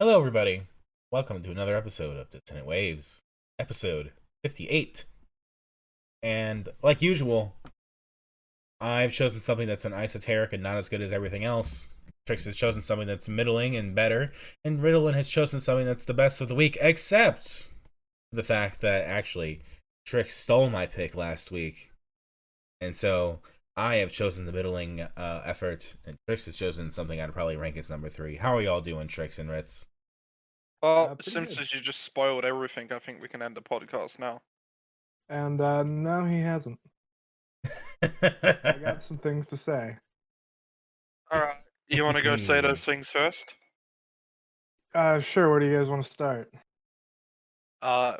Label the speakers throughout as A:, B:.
A: Hello, everybody. Welcome to another episode of Dissonant Waves, episode 58. And like usual, I've chosen something that's an esoteric and not as good as everything else. Trix has chosen something that's middling and better, and Riddlin has chosen something that's the best of the week, except the fact that actually Trix stole my pick last week. And so I have chosen the middling effort, and Trix has chosen something I'd probably rank as number 3. How are y'all doing, Trix and Ritz?
B: Well,
C: Pretty
B: since
C: good.
B: you just spoiled everything, I think we can end the podcast now.
C: And no, he hasn't. I got some things to say.
B: Alright, you want to go say those things first?
C: Sure. Where do you guys want to start?
B: Uh,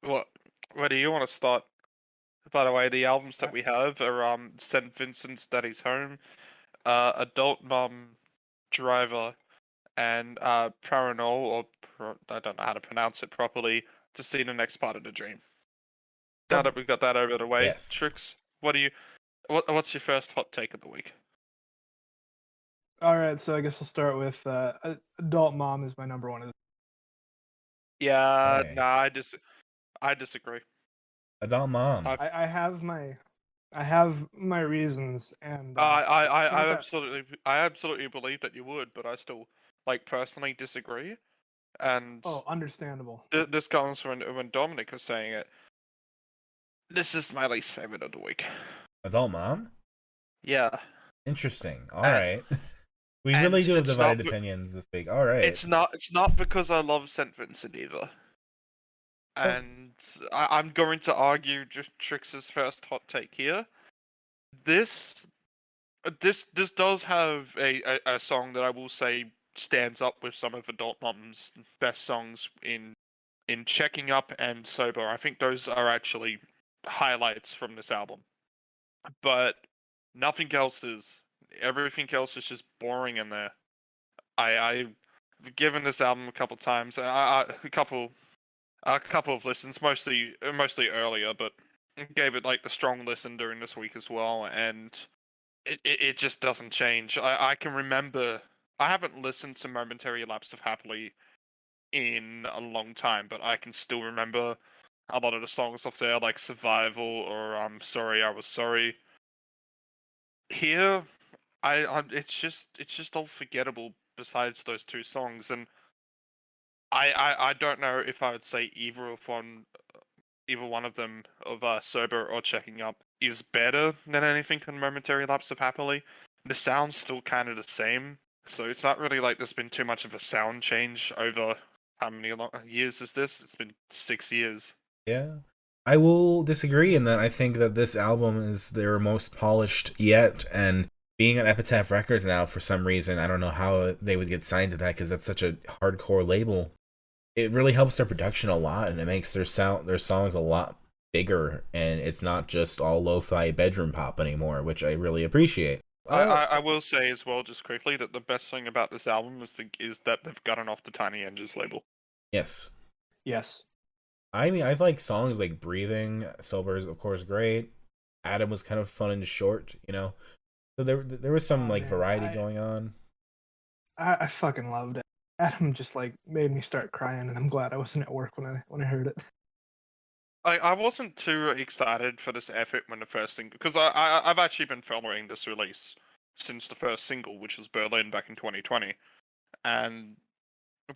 B: what? Where do you want to start? By the way, the albums that we have are St. Vincent's Daddy's Home, Adult Mum, Driver, and Parannoul, I don't know how to pronounce it properly, to see the next part of the dream. Now that we've got that over the way,
A: Yes.
B: Trix, what's your first hot take of the week?
C: All right. So I guess I'll start with Adult Mom is my number one.
B: Yeah,
A: Okay.
B: nah, I disagree.
A: Adult Mom.
C: I have my reasons, and
B: I
C: not that.
B: absolutely believe that you would, but I still personally disagree. And
C: Oh, understandable.
B: this comes when Dominic was saying it. This is my least favorite of the week.
A: Adult Mom?
B: Yeah,
A: Interesting. All
B: and,
A: right. We
B: and
A: really do have
B: it's not.
A: divided opinions this week. All right.
B: It's not because I love Saint Vincent either.
A: Oh.
B: And I'm going to argue just Trix's first hot take here. This this does have a song that I will say stands up with some of Adult Mom's best songs in Checking Up and Sober. I think those are actually highlights from this album. But nothing else is. Everything else is just boring in there. I've given this album a couple times, a couple of listens, mostly earlier, but gave it the strong listen during this week as well, and it just doesn't change. I can remember I haven't listened to Momentary Lapse of Happily in a long time, but I can still remember a lot of the songs off there, like Survival or I'm Sorry I Was Sorry. Here, it's just all forgettable besides those two songs, and I don't know if I would say either one of them of Sober or Checking Up is better than anything on Momentary Lapse of Happily. The sound's still kind of the same, so it's not really like there's been too much of a sound change over how many years is this? It's been 6 years.
A: Yeah. I will disagree in that I think that this album is their most polished yet, and being on Epitaph Records now, for some reason, I don't know how they would get signed to that because that's such a hardcore label. It really helps their production a lot, and it makes their songs a lot bigger, and it's not just all lo-fi bedroom pop anymore, which I really appreciate.
B: I will say as well, just quickly, that the best thing about this album is that they've gotten off the Tiny Engines label.
A: Yes.
C: Yes.
A: I mean, I like songs like Breathing, Sober is of course great. Adam was kind of fun and short, you know. So there was some
C: Man,
A: variety going on.
C: I fucking loved it. Adam just made me start crying, and I'm glad I wasn't at work when I heard it.
B: I wasn't too excited for this effort when the first single, because I've actually been following this release since the first single, which was Berlin back in 2020, and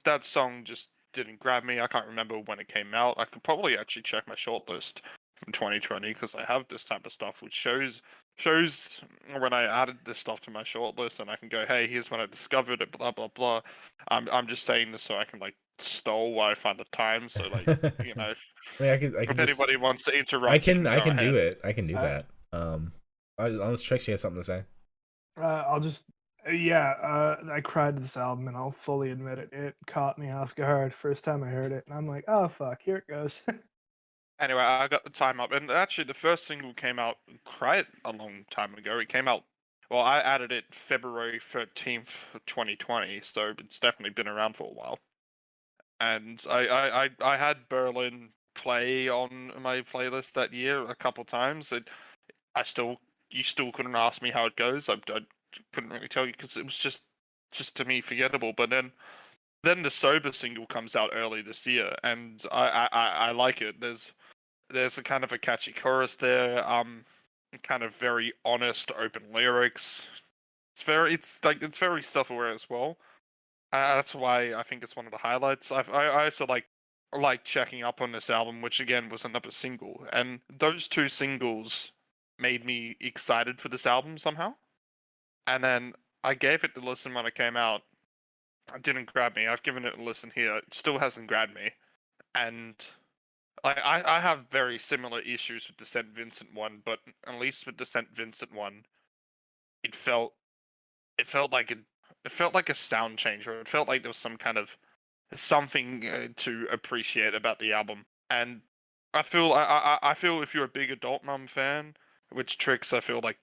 B: that song just didn't grab me. I can't remember when it came out. I could probably actually check my shortlist from 2020 because I have this type of stuff, which shows when I added this stuff to my shortlist, and I can go, hey, here's when I discovered it, blah blah blah. I'm just saying this so I can stall while I find the time. So you know,
A: I mean, I
B: if
A: can just
B: anybody wants to interrupt, you can
A: I
B: go
A: can
B: ahead.
A: do it. I can do
C: I,
A: that. Unless Trix, you have something to say.
C: I'll just yeah. I cried to this album, and I'll fully admit it. It caught me off guard first time I heard it, and I'm like, oh fuck, here it goes.
B: Anyway, I got the time up, and actually, the first single came out quite a long time ago. It came out, well, I added it February 13th, 2020, so it's definitely been around for a while. And I had Berlin play on my playlist that year a couple times. You still couldn't ask me how it goes. I couldn't really tell you because it was just to me forgettable. But then then the sober single comes out early this year, and I like it. There's a kind of a catchy chorus there, kind of very honest, open lyrics. It's very self-aware as well. That's why I think it's one of the highlights. I also like checking up on this album, which again was another single, and those two singles made me excited for this album somehow. And then I gave it a listen when it came out. It didn't grab me. I've given it a listen here. It still hasn't grabbed me. And I have very similar issues with the St. Vincent one, but at least with the St. Vincent one, it felt it felt like a sound change, or it felt like there was some kind of something to appreciate about the album. And I feel if you're a big Adult Mum fan, which Tricks, I feel like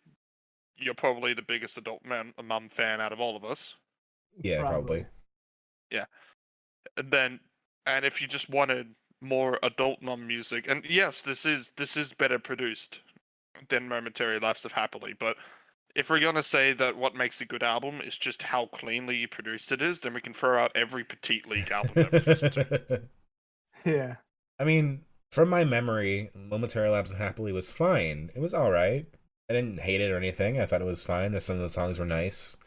B: you're probably the biggest Mum fan out of all of us.
A: Yeah, probably.
B: Yeah. And if you just wanted more Adult Mum music, and yes, this is better produced than Momentary Lapse of Happily, but if we're gonna say that what makes a good album is just how cleanly produced it is, then we can throw out every Petite League album that we've listened to.
C: Yeah.
A: I mean, from my memory, Momentary Lapse of Happily was fine. It was alright. I didn't hate it or anything. I thought it was fine. Some of the songs were nice.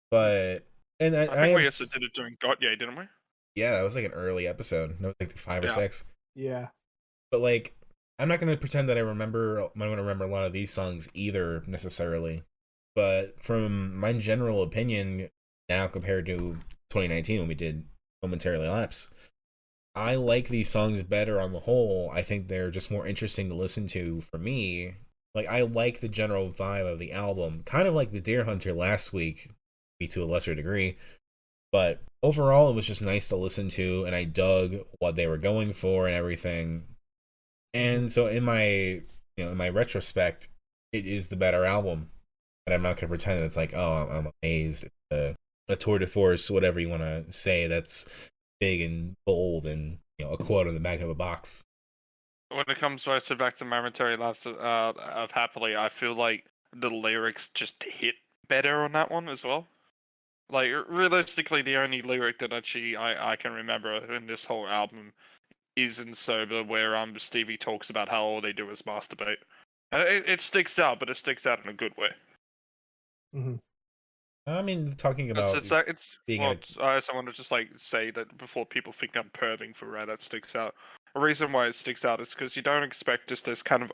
A: But and
B: I think we also did it during Gautier, didn't we?
A: Yeah, that was like an early episode. That was like 5 or 6.
C: Yeah.
A: But like, I'm not gonna pretend that I'm gonna remember a lot of these songs either necessarily. But from my general opinion, now compared to 2019 when we did Momentarily Lapse, I like these songs better on the whole. I think they're just more interesting to listen to for me. Like, I like the general vibe of the album, kind of like the Deer Hunter last week, maybe to a lesser degree. But overall, it was just nice to listen to, and I dug what they were going for and everything. And so, in my retrospect, it is the better album. But I'm not gonna pretend that it's like, oh, I'm amazed. A tour de force, whatever you want to say, that's big and bold, and a quote on the back of a box.
B: When it comes back to Momentary Lapse of Happily, I feel like the lyrics just hit better on that one as well. Like, realistically, the only lyric that actually I can remember in this whole album is in Sober, where Stevie talks about how all they do is masturbate. And it sticks out, but it sticks out in a good way.
C: Mm-hmm.
A: I mean, talking about
B: I also want to just say that before people think I'm perving for that sticks out. A reason why it sticks out is because you don't expect just this kind of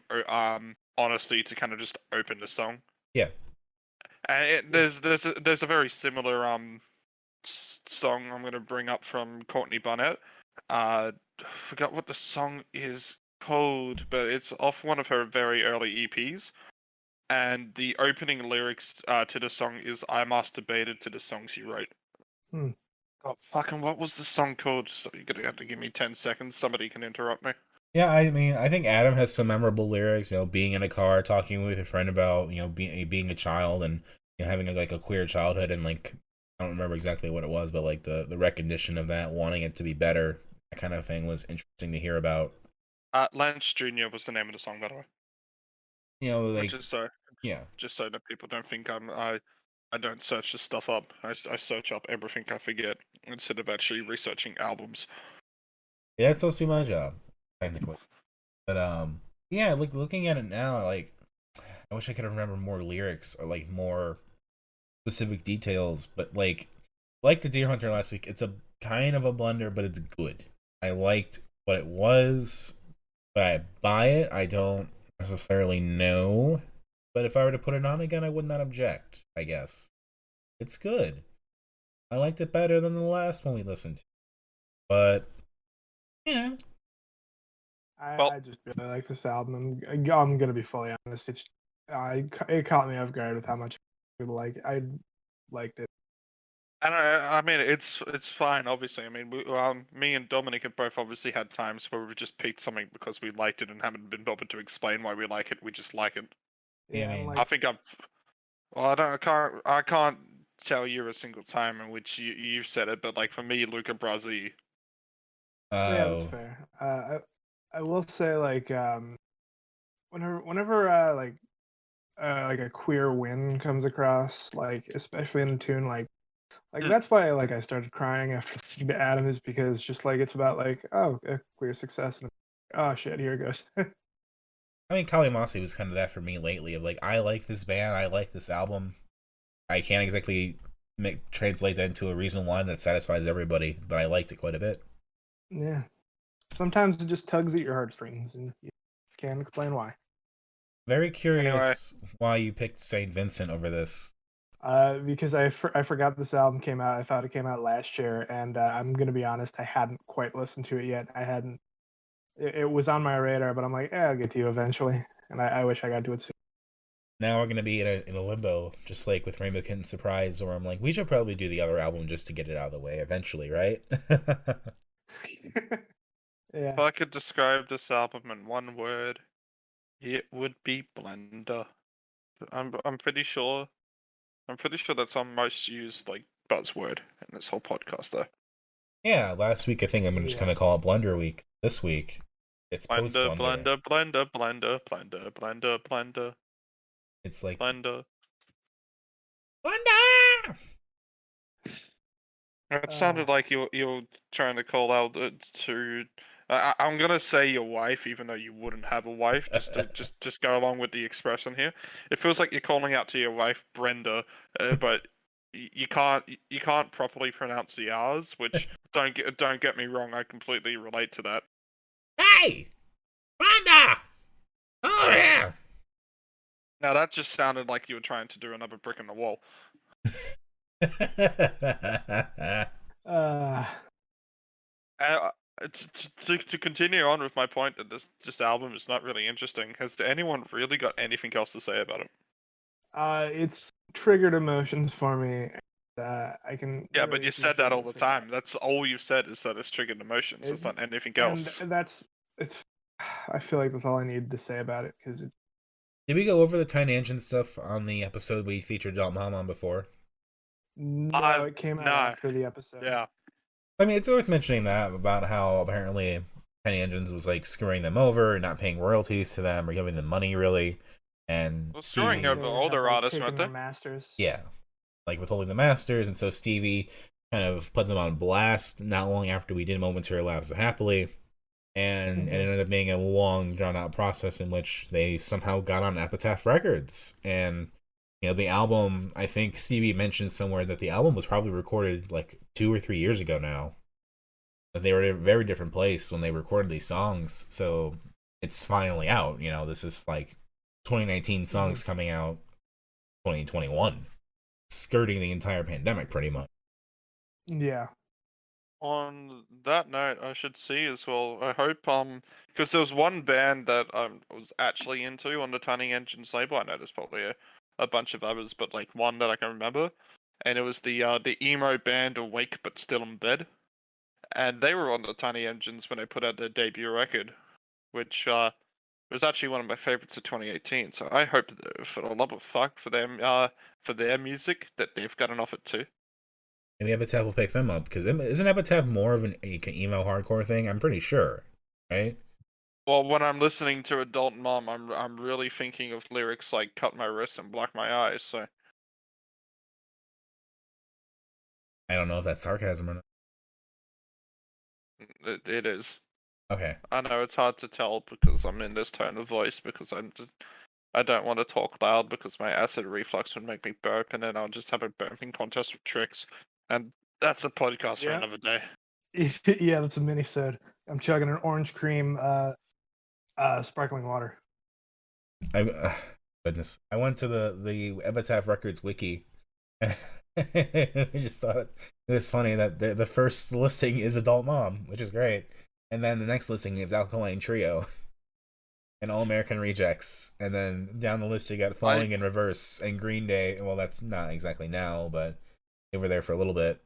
B: honesty to kind of just open the song.
A: Yeah.
B: And there's a very similar song I'm gonna bring up from Courtney Barnett. Forgot what the song is called, but it's off one of her very early EPs. And the opening lyrics to the song is "I masturbated to the songs you wrote."
C: Hmm.
B: Oh, fucking what was the song called? So you're gonna have to give me 10 seconds. Somebody can interrupt me.
A: Yeah, I mean, I think Adam has some memorable lyrics. Being in a car, talking with a friend about being a child and having like a queer childhood, and like I don't remember exactly what it was, but like the recognition of that, wanting it to be better, that kind of thing was interesting to hear about.
B: Lance Jr. was the name of the song, by the way.
A: Like
B: just so that people don't think I don't search this stuff up. I search up everything I forget instead of actually researching albums.
A: Yeah, it's supposed to be my job, technically. But yeah, like looking at it now, like I wish I could remember more lyrics or like more specific details. But like the Deer Hunter last week, it's a kind of a blunder, but it's good. I liked what it was, but I buy it. I don't necessarily know, but if I were to put it on again, I would not object. I guess it's good. I liked it better than the last one we listened to, but yeah.
C: I just really like this album. I'm gonna be fully honest. It caught me off guard with how much I liked it.
B: I mean, it's fine. Obviously, I mean, me and Dominic have both obviously had times where we've just picked something because we liked it and haven't been bothered to explain why we like it. We just like it.
A: Yeah, I mean,
B: I think I can't tell you a single time in which you've said it, but like for me, Luca Brasi.
C: Yeah, that's fair. I will say whenever like a queer wind comes across, like especially in a tune like Like that's why like I started crying after listening to Adam is because just like it's about like a queer success and oh shit here it goes.
A: I mean, Kalimasi was kind of that for me lately. Of like, I like this band, I like this album. I can't exactly translate that into a reason why that satisfies everybody, but I liked it quite a bit.
C: Yeah, sometimes it just tugs at your heartstrings and you can't explain why.
A: Very
B: Anyway,
A: curious why you picked Saint Vincent over this.
C: Because I forgot this album came out. I thought it came out last year, and I'm gonna be honest, I hadn't quite listened to it yet. I hadn't. It was on my radar, but I'm like, I'll get to you eventually, and I wish I got to it soon.
A: Now we're gonna be in a limbo, just like with Rainbow Kitten Surprise, where I'm like, we should probably do the other album just to get it out of the way eventually, right?
C: Yeah.
B: if I could describe this album in one word, it would be Blender. I'm pretty sure. I'm pretty sure that's our most used like buzzword in this whole podcast, though.
A: Yeah, last week I think I'm just
C: Yeah.
A: gonna call it Blender Week. This week, it's post
B: Blender,
A: Blender.
B: blender, blender, blender, blender, blender, blender,
A: It's like
B: blender.
A: Blender.
B: It sounded like you're trying to call out to. I'm gonna say your wife, even though you wouldn't have a wife, just to just go along with the expression here. It feels like you're calling out to your wife, Brenda, but you can't properly pronounce the R's. Which don't get me wrong, I completely relate to that.
A: Hey, Blender. Oh yeah.
B: Now that just sounded like you were trying to do another brick in the wall.
C: Uh,
B: To continue on with my point that this album is not really interesting, has anyone really got anything else to say about it?
C: it's triggered emotions for me. I can.
B: Yeah,
C: Really
B: but you said that
C: appreciate
B: all
C: it
B: the
C: for
B: time. That's all you've said is that it's triggered emotions.
C: that.
B: It's not anything
C: And
B: else.
C: that's it's. I feel like that's all I needed to say about it because it.
A: Did we go over the Tiny Engine stuff on the episode we featured Adult Mom on before?
C: No, it came out
B: No.
C: after the episode.
B: Yeah.
A: I mean, it's worth mentioning that about how apparently Tiny Engines was like screwing them over, and not paying royalties to them or giving them money really, and
B: Well, screwing
A: Stevie,
B: over older artists, weren't
C: taken their
B: they?
C: masters.
A: yeah, like withholding the masters, and so Stevie kind of put them on blast not long after we did Momentary Lapse of Happily, and it ended up being a long drawn out process in which they somehow got on Epitaph Records. And the album, I think Stevie mentioned somewhere that the album was probably recorded like 2 or 3 years ago now, that they were in a very different place when they recorded these songs, so it's finally out. This is like 2019 songs coming out 2021, skirting the entire pandemic pretty much.
C: Yeah.
B: On that note, I should see as well. I hope because there was one band that I was actually into on the Tiny Engines label. I know there's probably a bunch of others, but like one that I can remember, and it was the emo band Awake But Still in Bed, and they were on the Tiny Engines when they put out their debut record, which was actually one of my favorites of 2018. So I hope that for the love of fuck for them for their music that they've got an offer too.
A: Maybe Epitaph will pick them up, because isn't Epitaph more of an emo hardcore thing? I'm pretty sure, right?
B: Well, when I'm listening to Adult Mom, I'm really thinking of lyrics like "cut my wrists and block my eyes." So
A: I don't know if that's sarcasm or not.
B: it is.
A: Okay.
B: I know it's hard to tell because I'm in this tone of voice because I don't want to talk loud because my acid reflux would make me burp, and then I'll just have a burping contest with Tricks, and that's a podcast for
C: Yeah.
B: another day.
C: Yeah, that's a mini-sode. I'm chugging an orange cream sparkling water.
A: Goodness. I went to the Epitaph Records wiki. I just thought it was funny that the first listing is Adult Mom, which is great, and then the next listing is Alkaline Trio and All American Rejects, and then down the list you got Falling in Reverse and Green Day. Well, that's not exactly now, but they were there for a little bit.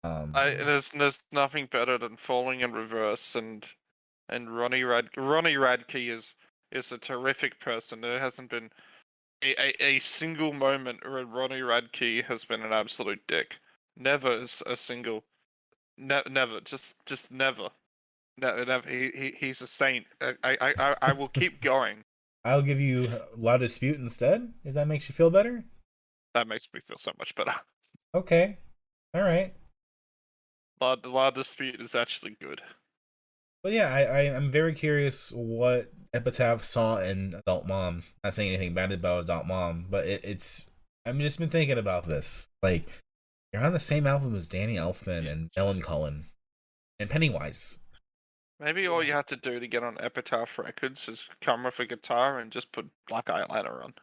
B: There's nothing better than Falling in Reverse, and Ronnie Radke is a terrific person. There hasn't been a single moment where Ronnie Radke has been an absolute dick. Never a single. Never. Just never. Never. He's a saint. I will keep going.
A: I'll give you La Dispute instead, if that makes you feel better.
B: That makes me feel so much better.
A: Okay. All right.
B: La Dispute is actually good.
A: But yeah, I'm very curious what Epitaph saw in Adult Mom. Not saying anything bad about Adult Mom, but it's. I've just been thinking about this. Like, you're on the same album as Danny Elfman and Ellen Cullen and Pennywise.
B: Maybe all you have to do to get on Epitaph Records is come with a guitar and just put black eyeliner on.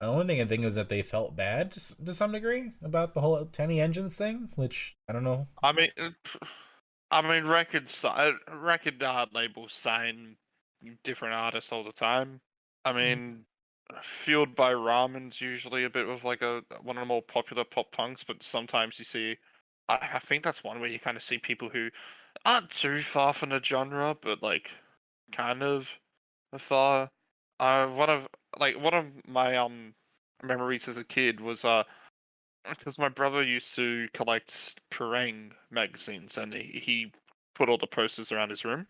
A: The only thing I think is that they felt bad to some degree about the whole Tiny Engines thing, which I don't know.
B: Record labels sign different artists all the time. I mean, Fueled by Ramen's usually a bit of like one of the more popular pop punks, but sometimes you see, I think that's one where you kind of see people who aren't too far from the genre, but like kind of far. One of my memories as a kid was because my brother used to collect Kerrang magazines, and he put all the posters around his room.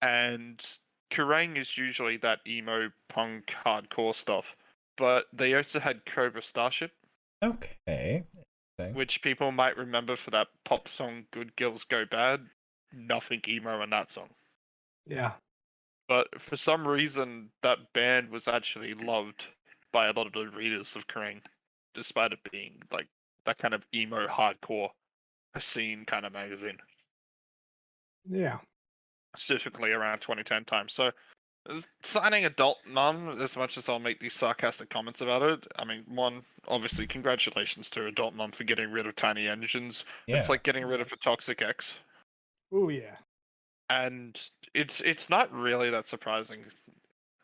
B: And Kerrang is usually that emo punk hardcore stuff, but they also had Cobra Starship,
A: Okay.
B: which people might remember for that pop song "Good Girls Go Bad." Nothing emo in that song,
C: Yeah.
B: but for some reason that band was actually loved by a lot of the readers of Kerrang, despite it being like that kind of emo hardcore scene kind of magazine,
C: Yeah.
B: specifically around 2010 time. So signing Adult Mum, as much as I'll make these sarcastic comments about it, I mean, one, obviously, congratulations to Adult Mum for getting rid of Tiny Engines.
A: Yeah.
B: It's like getting rid of a Toxic X.
C: Oh yeah.
B: And it's not really that surprising.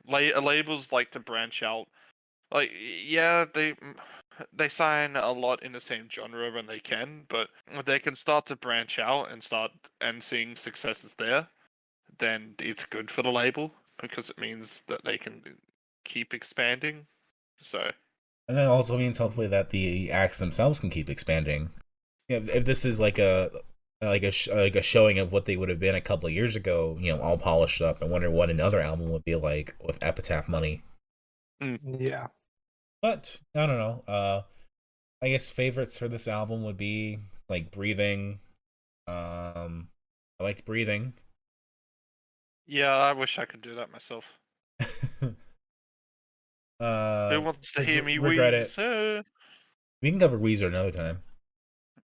B: Labels like to branch out. Like, yeah, they sign a lot in the same genre when they can, but they can start to branch out and seeing successes there, then it's good for the label because it means that they can keep expanding. So,
A: And that also means hopefully that the acts themselves can keep expanding. If this is like a showing of what they would have been a couple of years ago, all polished up, I wonder what another album would be like with Epitaph money.
C: Yeah.
A: But I don't know. I guess favorites for this album would be like Breathing. I liked Breathing.
B: yeah, I wish I could do that myself. Who wants to hear me
A: Regret
B: wheeze?
A: It. We can cover Weezer another time.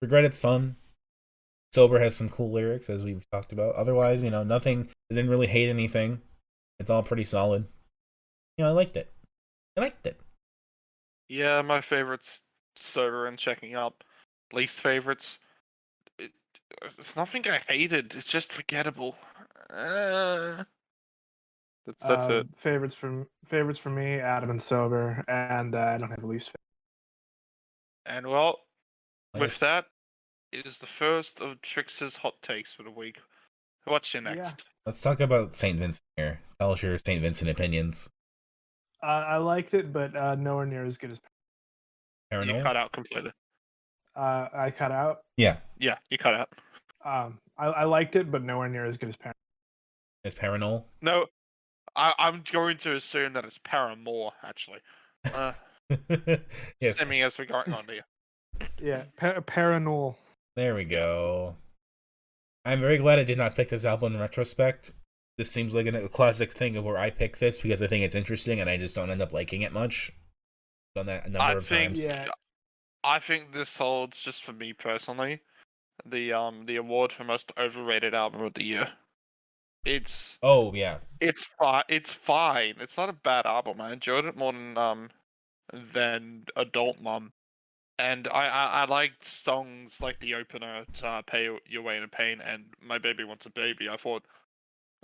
A: Regret It's fun. Sober has some cool lyrics, as we've talked about. Otherwise, nothing. I didn't really hate anything. It's all pretty solid. I liked it.
B: Yeah, my favorites, Sober and Checking Up. Least favorites, it's nothing I hated. It's just forgettable. That's it.
C: Favorites from me, Adam and Sober, and I don't have a least favorite.
B: And well,
A: Nice.
B: with that is the first of Trix's hot takes for the week. What's your next?
A: Let's talk about St. Vincent here. Tell us your St. Vincent opinions.
C: I liked it, but nowhere near as good as
A: Parannoul?
B: You cut out completely.
C: I cut out.
A: Yeah.
B: Yeah, you cut out.
C: I liked it, but nowhere near as good as Parannoul.
A: Is Parannoul?
B: No, I'm going to assume that it's Paramore, actually.
A: Yes.
B: Send me as we're going on here.
C: Yeah, Parannoul.
A: There we go. I'm very glad I did not pick this album in retrospect. This seems like a classic thing of where I pick this because I think it's interesting and I just don't end up liking it much. Done that a number of times.
C: Yeah.
B: I think this holds, just for me personally, the award for most overrated album of the year. It's
A: yeah.
B: It's fine. It's fine. It's not a bad album. I enjoyed it more than Adult Mum, and I liked songs like the opener to "Pay Your Way in Pain" and "My Baby Wants a Baby." I thought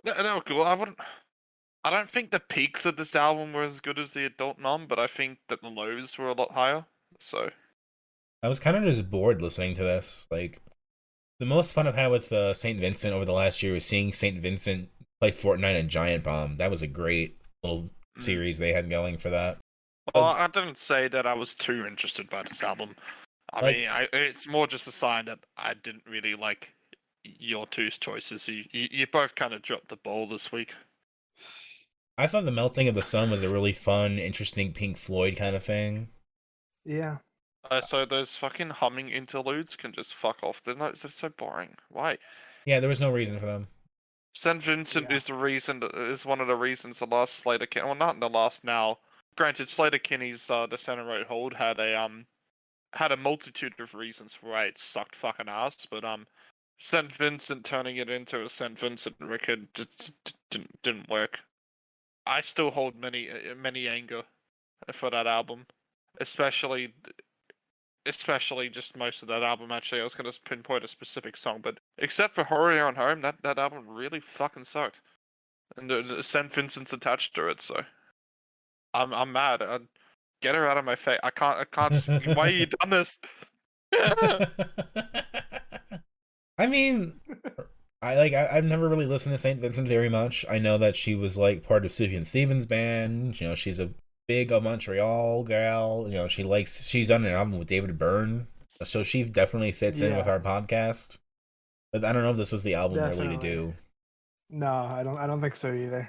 B: they were cool. I don't think the peaks of this album were as good as the Adult Mum, but I think that the lows were a lot higher. So
A: I was kind of just bored listening to this. Like, the most fun I've had with St. Vincent over the last year was seeing St. Vincent play Fortnite and Giant Bomb. That was a great little series they had going for that.
B: Well, I didn't say that I was too interested by this album. I mean, it's more just a sign that I didn't really like your two choices. You both kind of dropped the ball this week.
A: I thought The Melting of the Sun was a really fun, interesting Pink Floyd kind of thing.
C: Yeah.
B: So those fucking humming interludes can just fuck off. They're not. They're so boring. Why?
A: Yeah, there was no reason for them.
B: St. Vincent
C: Yeah.
B: is the reason. Is one of the reasons the last Slater. Well, not in the last now. Granted, Slater Kinney's the center road hold had a multitude of reasons for why it sucked fucking ass, but St. Vincent turning it into a St. Vincent record just didn't work. I still hold many anger for that album, especially just most of that album. Actually, I was gonna pinpoint a specific song, but except for Hurry On Home, that album really fucking sucked, and the St. Vincent's attached to it, so I'm mad. Get her out of my face. I can't. Why you done this?
A: I mean, I've never really listened to Saint Vincent very much. I know that she was like part of Sufjan Stevens' band. You know, she's a big Montreal gal. You know, she's done an album with David Byrne, so she definitely fits in with
C: Yeah.
A: our podcast. But I don't know if this was the album really to
C: Definitely.
A: do.
C: No, I don't think so either.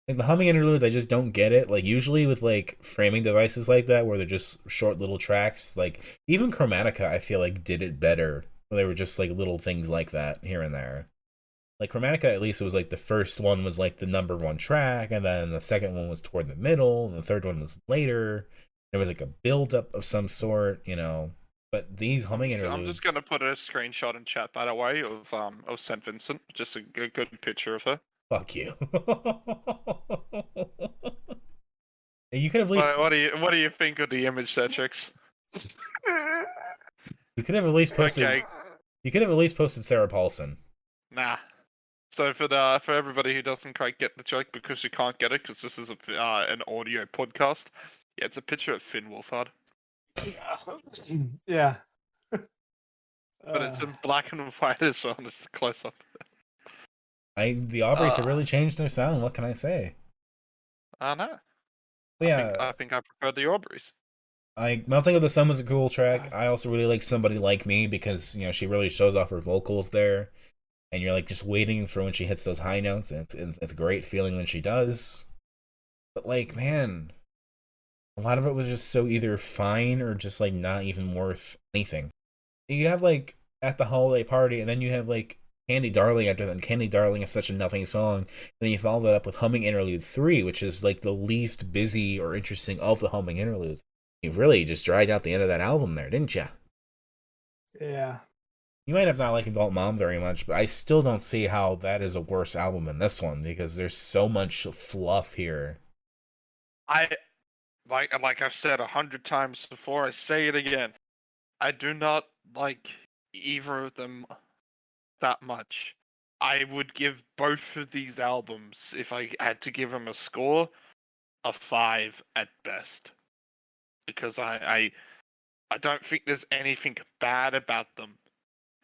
A: Like the humming interludes, I just don't get it. Like usually with like framing devices like that, where they're just short little tracks, like even Chromatica, I feel like did it better. They were just like little things like that here and there. Like Chromatica, at least it was like the first one was like the number one track, and then the second one was toward the middle, and the third one was later. There was like a build up of some sort, you know. But these humming
B: I'm
A: interludes,
B: just gonna put a screenshot in chat, by the way, of St. Vincent. Just a good picture of her.
A: fuck you. You could have at least
B: What do you think of the image there, Trix?
A: you could have at least posted
B: Okay,
A: you could have at least posted Sarah Paulson.
B: nah. So for everybody who doesn't quite get the joke because you can't get it because this is an audio podcast, yeah, it's a picture of Finn Wolfhard,
C: Yeah.
B: but it's in black and white as well. It's a close up.
A: The Aubreys have really changed their sound. What can I say?
B: I know.
A: But yeah,
B: I think I prefer the Aubreys.
A: Melting of the Sun was a cool track. I also really like Somebody Like Me because you know she really shows off her vocals there, and you're like just waiting for when she hits those high notes, and it's a great feeling when she does. But like, man, a lot of it was just so either fine or just like not even worth anything. You have like At the Holiday Party, and then you have like Candy Darling after that. And Candy Darling is such a nothing song. And then you follow that up with Humming Interlude 3, which is like the least busy or interesting of the humming interludes. You really just dried out the end of that album there, didn't you?
C: Yeah.
A: You might have not liked Adult Mom very much, but I still don't see how that is a worse album than this one because there's so much fluff here.
B: I like I've said 100 times before. I say it again. I do not like either of them that much. I would give both of these albums, if I had to give them a score, a 5 at best. Because I don't think there's anything bad about them.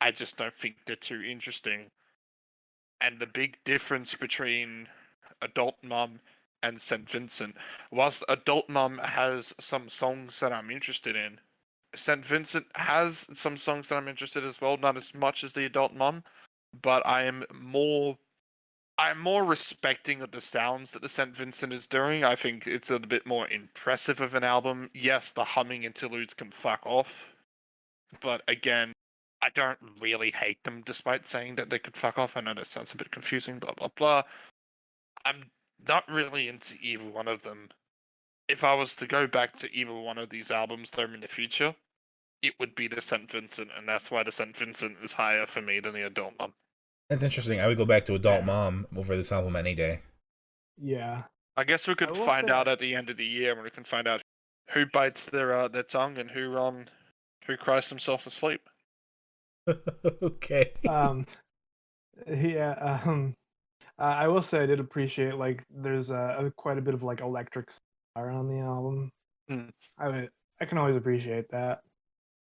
B: I just don't think they're too interesting. And the big difference between Adult Mum and St. Vincent, whilst Adult Mum has some songs that I'm interested in, St. Vincent has some songs that I'm interested in as well, not as much as the Adult Mum, but I'm more respecting of the sounds that the St. Vincent is doing. I think it's a bit more impressive of an album. Yes, the humming interludes can fuck off, but again, I don't really hate them despite saying that they could fuck off. I know that sounds a bit confusing, blah blah blah. I'm not really into either one of them. If I was to go back to either one of these albums though in the future, it would be the St. Vincent, and that's why the St. Vincent is higher for me than the Adult Mum.
A: That's interesting. I would go back to Adult
C: Yeah.
A: Mom over this album any day.
C: Yeah.
B: I guess we
C: I
B: could
C: will
B: find
C: say-
B: out at the end of the year when we can find out who bites their tongue and who cries themselves to sleep.
A: Okay.
C: Yeah. I will say I did appreciate like there's quite a bit of like electric guitar on the album.
B: Hmm.
C: I can always appreciate that.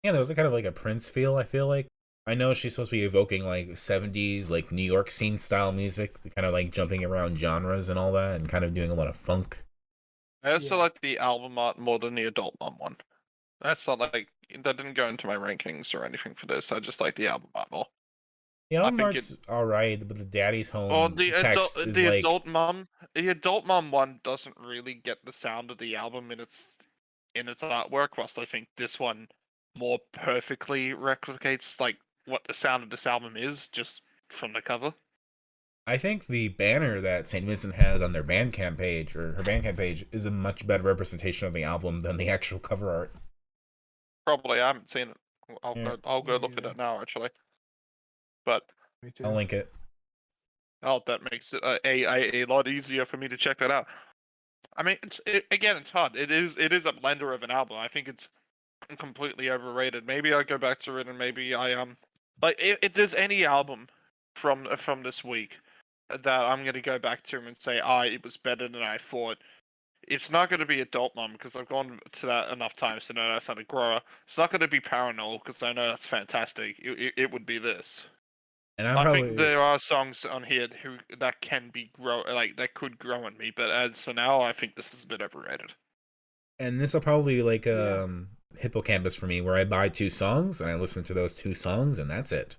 A: Yeah, there was a kind of like a Prince feel, I feel like. I know she's supposed to be evoking like 70s, like New York scene style music, kind of like jumping around genres and all that, and kind of doing a lot of funk.
B: I also
C: Yeah.
B: like the album art more than the Adult Mum one. That's not like that didn't go into my rankings or anything for this. I just like the album art more.
A: The album
B: think
A: art's alright, but the Daddy's Home
B: Or
A: text is like...
B: Adult Mum, the Adult Mum one doesn't really get the sound of the album in its artwork. Whilst I think this one more perfectly replicates like what the sound of this album is just from the cover.
A: I think the banner that St. Vincent has on their Bandcamp page, or her Bandcamp page, is a much better representation of the album than the actual cover art.
B: Probably I haven't seen it. I'll
A: Yeah.
B: go look at it now actually. But
C: Me
A: I'll
C: too.
A: link it.
B: that makes it a lot easier for me to check that out. I mean, again, it's hard. It is a blender of an album. I think it's completely overrated. Maybe I go back to it and maybe I like if there's any album from this week that I'm gonna go back to and say, it was better than I thought. It's not going to be Adult Mum because I've gone to that enough times to know that's not a grower. It's not going to be Parannoul because I know that's fantastic. It would be this.
A: And I'm
B: I think
A: probably
B: there are songs on here that can be that could grow on me, but as for now, I think this is a bit overrated.
A: and this will probably be like
C: Yeah.
A: hippocampus for me, where I buy 2 songs and I listen to those 2 songs and that's it.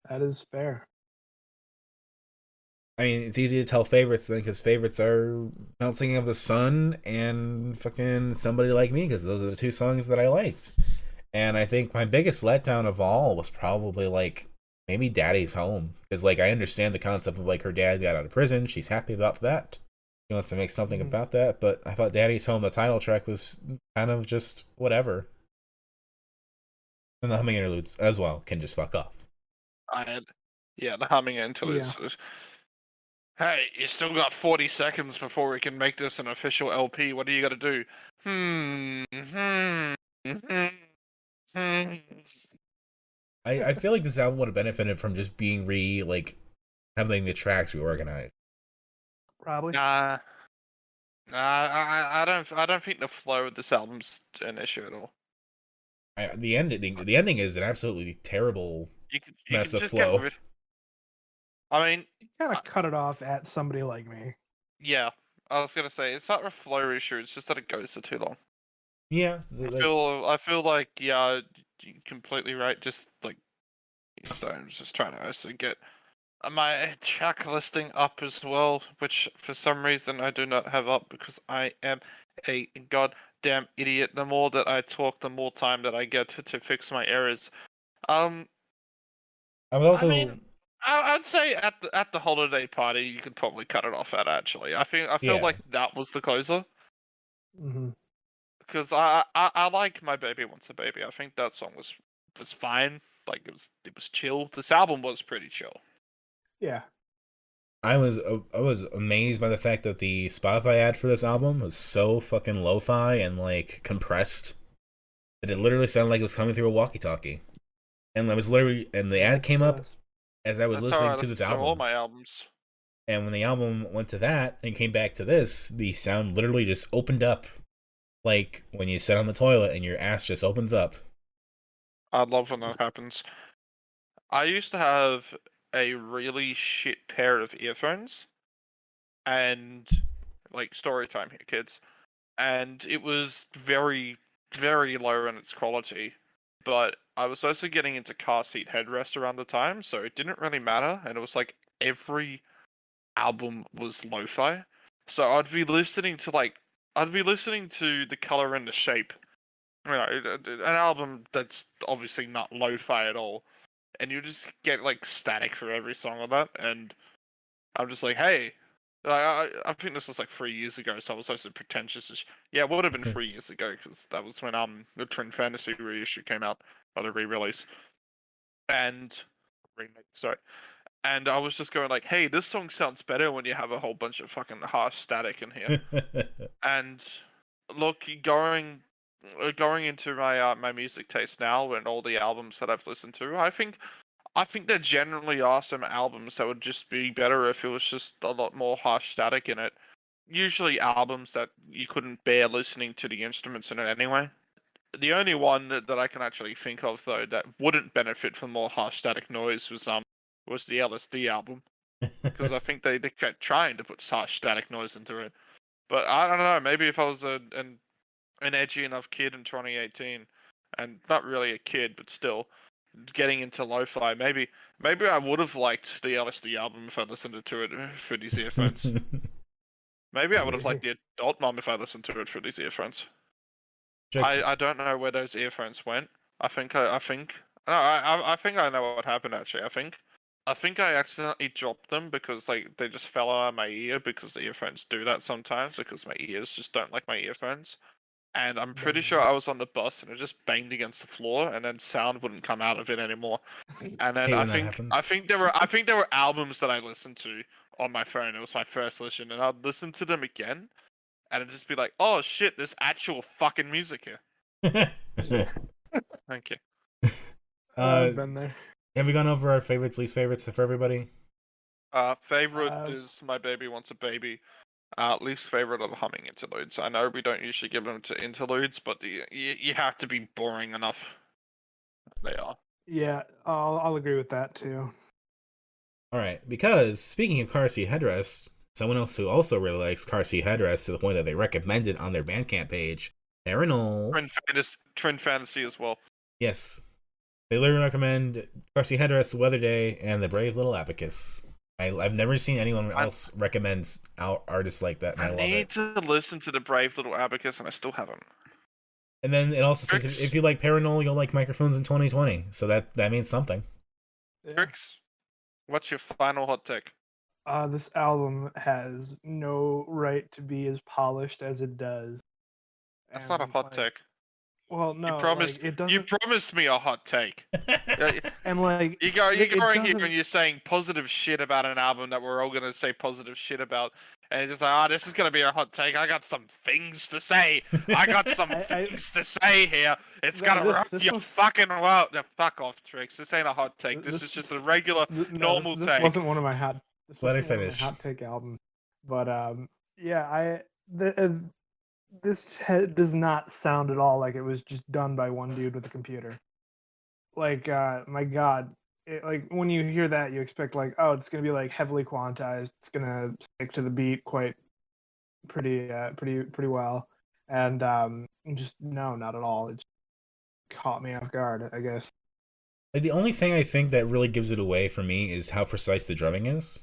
C: That is fair.
A: I mean, it's easy to tell favorites then, because favorites are Melting of the Sun and fucking Somebody Like Me, because those are the 2 songs that I liked. And I think my biggest letdown of all was probably like maybe Daddy's Home, because like I understand the concept of like her dad got out of prison, she's happy about that, she wants to make something
C: Mhm.
A: about that, but I thought Daddy's Home, the title track, was kind of just whatever. And the humming interludes as well can just fuck off.
B: Yeah, the humming
C: Yeah.
B: interludes. Hey, you still got 40 seconds before we can make this an official LP. What do you got to do? Hmm.
A: I feel like this album would have benefited from just being having the tracks reorganized.
C: Probably.
B: Nah, I don't think the flow of this album's an issue at all.
A: The ending is an absolutely terrible
B: You
A: mess
B: can
A: of
B: just get
A: flow.
B: rid. I mean,
C: Kind
B: I-
C: of cut it off at Somebody Like Me.
B: yeah, I was gonna say it's not a flow issue. It's just that it goes for too long.
A: Yeah,
B: I feel like yeah, you're completely right. Just like I'm just trying to also get my track listing up as well, which for some reason I do not have up because I am a goddamn idiot. The more that I talk, the more time that I get to fix my errors. Um,
A: I was
B: I
A: also
B: mean, I'd say at the holiday party you could probably cut it off at. Actually, I feel
A: yeah.
B: like that was the closer
C: Hmm.
B: because I like My Baby Wants a Baby. I think that song was fine. Like it was chill. This album was pretty chill.
C: Yeah.
A: I was amazed by the fact that the Spotify ad for this album was so fucking lo-fi and like compressed that it literally sounded like it was coming through a walkie-talkie. And the
C: Yeah,
A: ad came
C: it
A: up
C: does.
A: as I was
B: That's how I
A: listening to
B: listen
A: this
B: to all
A: album.
B: my albums.
A: And when the album went to that and came back to this, the sound literally just opened up like when you sit on the toilet and your ass just opens up.
B: I love when that happens. I used to have a really shit pair of earphones, and like story time here, kids. And it was very, very low in its quality. But I was also getting into car seat headrest around the time, so it didn't really matter. And it was like every album was lo-fi. So I'd be listening to The Color and the Shape. You know, an album that's obviously not lo-fi at all. And you just get like static for every song of that, and I'm just like, hey, I think this was like 3 years ago, so I was also pretentious. Yeah, it would have been 3 years ago because that was when the Trend Fantasy reissue came out, or the re-release, and remake. Sorry, and I was just going like, hey, this song sounds better when you have a whole bunch of fucking harsh static in here. And look, going into my music taste now and all the albums that I've listened to, I think there generally are some albums that would just be better if it was just a lot more harsh static in it. Usually albums that you couldn't bear listening to the instruments in it anyway. The only one that I can actually think of though that wouldn't benefit from more harsh static noise was the LSD album, because I think they kept trying to put harsh static noise into it. But I don't know, maybe if I was an edgy enough kid in 2018, and not really a kid, but still getting into lo-fi, maybe I would have liked the LSD album if I listened to it through these earphones. Maybe I would have liked the Adult Mom if I listened to it through these earphones.
A: Jix.
B: I don't know where those earphones went. I think I know what happened actually. I think I accidentally dropped them because like they just fell out of my ear because the earphones do that sometimes because my ears just don't like my earphones. And I'm pretty sure I was on the bus and it just banged against the floor and then sound wouldn't come out of it anymore. And then
A: Hate when that happens.
B: I think there were albums that I listened to on my phone. It was my first listen, and I'd listen to them again, and it'd just be like, "Oh shit, there's actual fucking music here." Thank you.
C: I've been there.
A: Have we gone over our favorites, least favorites for everybody?
B: Favorite is My Baby Wants a Baby. Least favorite are the humming interludes. I know we don't usually give them to interludes, but you have to be boring enough. They are.
C: Yeah, I'll agree with that too.
A: All right, because speaking of car seat headrests, someone else who also really likes car seat headrests to the point that they recommend it on their Bandcamp page, Parannoul.
B: Trend Fantasy as well.
A: Yes, they literally recommend car seat headrests, Weather Day, and the Brave Little Abacus. I've never seen anyone else recommend artists like that, and I love it.
B: I need to listen to the Brave Little Abacus, and I still haven't.
A: And then it also says if you like Parannoul, you'll like Microphones in 2020. So that means something.
C: Yeah.
B: Trix, what's your final hot take?
C: This album has no right to be as polished as it does.
B: That's not a hot take.
C: Well, no, it doesn't.
B: You promised me a hot take.
C: And like
B: you're going here and you're saying positive shit about an album that we're all gonna say positive shit about, and you're just like, this is gonna be a hot take. I got some things to say. I got some things to say here. It's gonna rock your fucking world. No, fuck off, Trix. This ain't a hot take. This is just a regular, normal take.
C: This wasn't one of my hot.
A: Let it finish.
C: Hot take album, but yeah, this does not sound at all like it was just done by one dude with a computer. Like, my God, like when you hear that, you expect like, oh, it's gonna be like heavily quantized. It's gonna stick to the beat pretty well, and just no, not at all. It just caught me off guard, I guess.
A: Like the only thing I think that really gives it away for me is how precise the drumming is.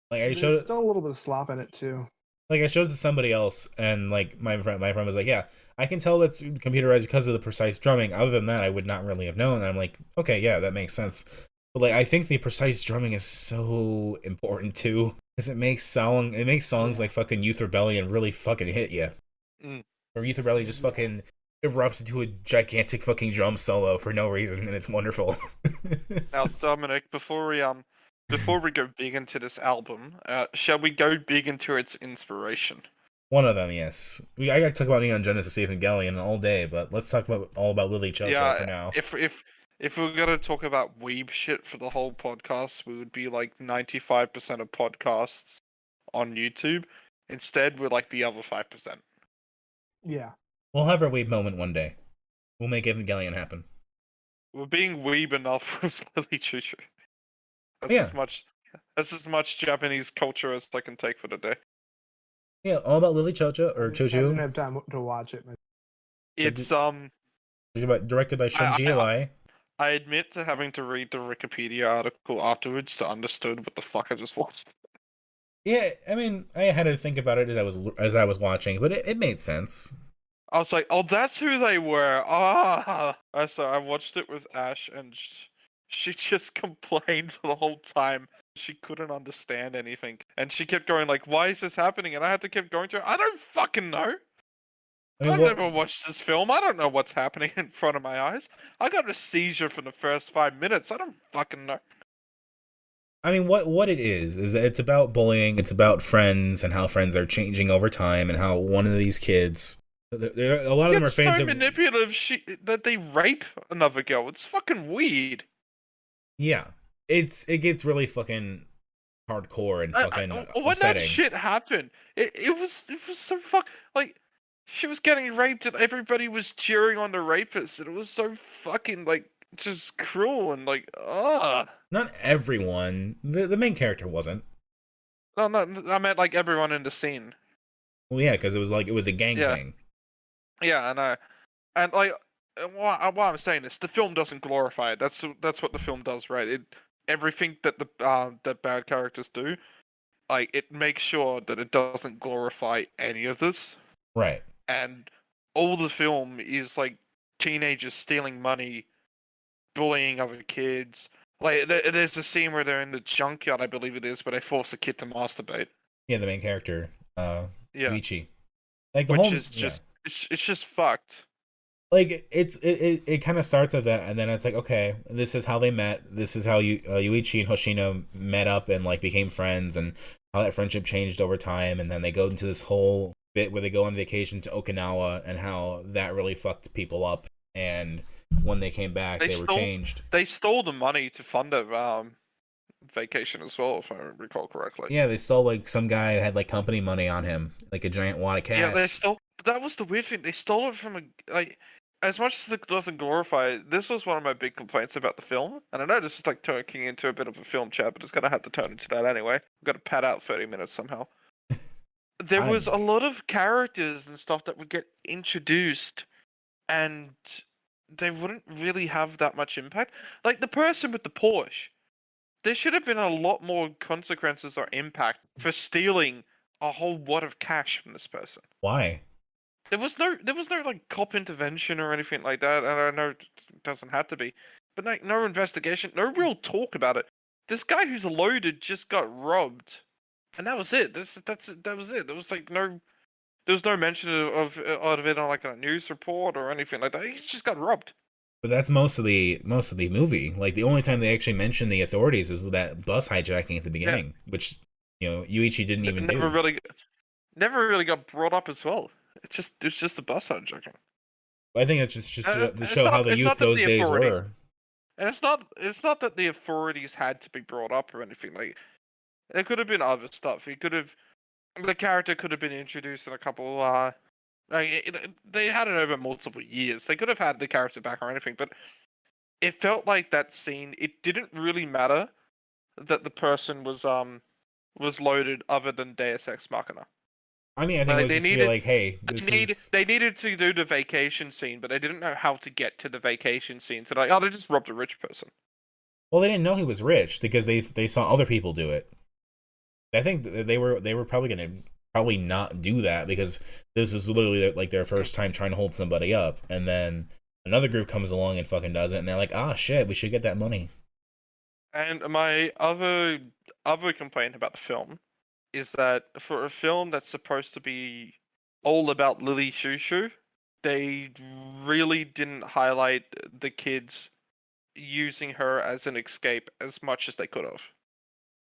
A: Like
C: There's still a little bit of slop in it too.
A: Like I showed it to somebody else, and like my friend was like, "Yeah, I can tell that's computerized because of the precise drumming. Other than that, I would not really have known." And I'm like, "Okay, yeah, that makes sense." But like, I think the precise drumming is so important too, because it makes songs like fucking Youth Rebellion really fucking hit you. Or Youth Rebellion just fucking erupts into a gigantic fucking drum solo for no reason, and it's wonderful.
B: Now, Dominic, before we go big into this album, shall we go big into its inspiration?
A: One of them, yes. I got to talk about Neon Genesis Evangelion all day, but let's talk about All About Lily Chou-Chou for now.
B: If we're gonna talk about weeb shit for the whole podcast, we would be like 95% of podcasts on YouTube. Instead, we're like the other 5%.
C: Yeah.
A: We'll have our weeb moment one day. We'll make Evangelion happen.
B: We're being weeb enough with Lily Chou-Chou. That's as much Japanese culture as I can take for the day.
A: Yeah, All About Lily Chou-Chou or Chou-Chou.
C: I didn't have time to watch it.
B: It's
A: directed by Shunji Iwai.
B: I admit to having to read the Wikipedia article afterwards to understand what the fuck I just watched.
A: Yeah, I mean, I had to think about it as I was watching, but it made sense.
B: I was like, oh, that's who they were. So I watched it with Ash, and she just complained the whole time. She couldn't understand anything, and she kept going like, "Why is this happening?" And I had to keep going to her. I don't fucking know. I've never watched this film. I don't know what's happening in front of my eyes. I got a seizure for the first 5 minutes. I don't fucking know.
A: I mean, what it is that it's about bullying. It's about friends and how friends are changing over time, and how one of these kids, a lot of them are fans of
B: manipulative that they rape another girl. It's fucking weird.
A: Yeah, it gets really fucking hardcore and fucking
B: when
A: upsetting.
B: That shit happened, it was so like she was getting raped and everybody was cheering on the rapist, and it was so fucking like just cruel and like
A: Not everyone. The main character wasn't.
B: No, I meant like everyone in the scene.
A: Well, yeah, because it was a gang thing.
B: Yeah, I know, and like. What I'm saying is, the film doesn't glorify it. That's what the film does, right? Everything that that bad characters do, like it makes sure that it doesn't glorify any of this,
A: right?
B: And all the film is like teenagers stealing money, bullying other kids. Like there's a scene where they're in the junkyard, I believe it is, where they force a kid to masturbate.
A: Yeah, the main character,
B: Yeah,
A: Yuichi. Like the
B: which
A: whole,
B: is
A: yeah.
B: just it's just fucked.
A: Like it kind of starts with that, and then it's like, okay, this is how they met. This is how Yuichi and Hoshino met up and like became friends, and how that friendship changed over time. And then they go into this whole bit where they go on vacation to Okinawa, and how that really fucked people up. And when they came back, they were changed.
B: They stole the money to fund a vacation as well, if I recall correctly.
A: Yeah, they stole like some guy who had like company money on him, like a giant wad of cash.
B: Yeah, they stole. That was the weird thing. They stole it from a like. As much as it doesn't glorify it, this was one of my big complaints about the film. And I know this is like turning into a bit of a film chat, but it's gonna have to turn into that anyway. We've got to pad out 30 minutes somehow. There was a lot of characters and stuff that would get introduced, and they wouldn't really have that much impact. Like the person with the Porsche, there should have been a lot more consequences or impact for stealing a whole wad of cash from this person.
A: Why?
B: There was no like cop intervention or anything like that, and I know it doesn't have to be, but like no investigation, no real talk about it. This guy who's loaded just got robbed, and that was it. That was it. There was like there was no mention of it on like a news report or anything like that. He just got robbed.
A: But that's most of the movie. Like the only time they actually mention the authorities is that bus hijacking at the beginning, which Yuichi didn't even do.
B: Never really got brought up as well. It's just a bus hijacking.
A: I think it's just to show how the youth those days were.
B: And it's not that the authorities had to be brought up or anything. Like it could have been other stuff. The character could have been introduced in a couple. They had it over multiple years. They could have had the character back or anything, but it felt like that scene. It didn't really matter that the person was loaded, other than Deus Ex Machina.
A: I mean, I think it was just like, hey,
B: they needed to do the vacation scene, but they didn't know how to get to the vacation scene. So they just robbed a rich person.
A: Well, they didn't know he was rich because they saw other people do it. I think they were probably gonna not do that because this was literally like their first time trying to hold somebody up, and then another group comes along and fucking does it, and they're like, ah, shit, we should get that money.
B: And my other complaint about the film is that for a film that's supposed to be all about Lily Chou-Chou, they really didn't highlight the kids using her as an escape as much as they could have.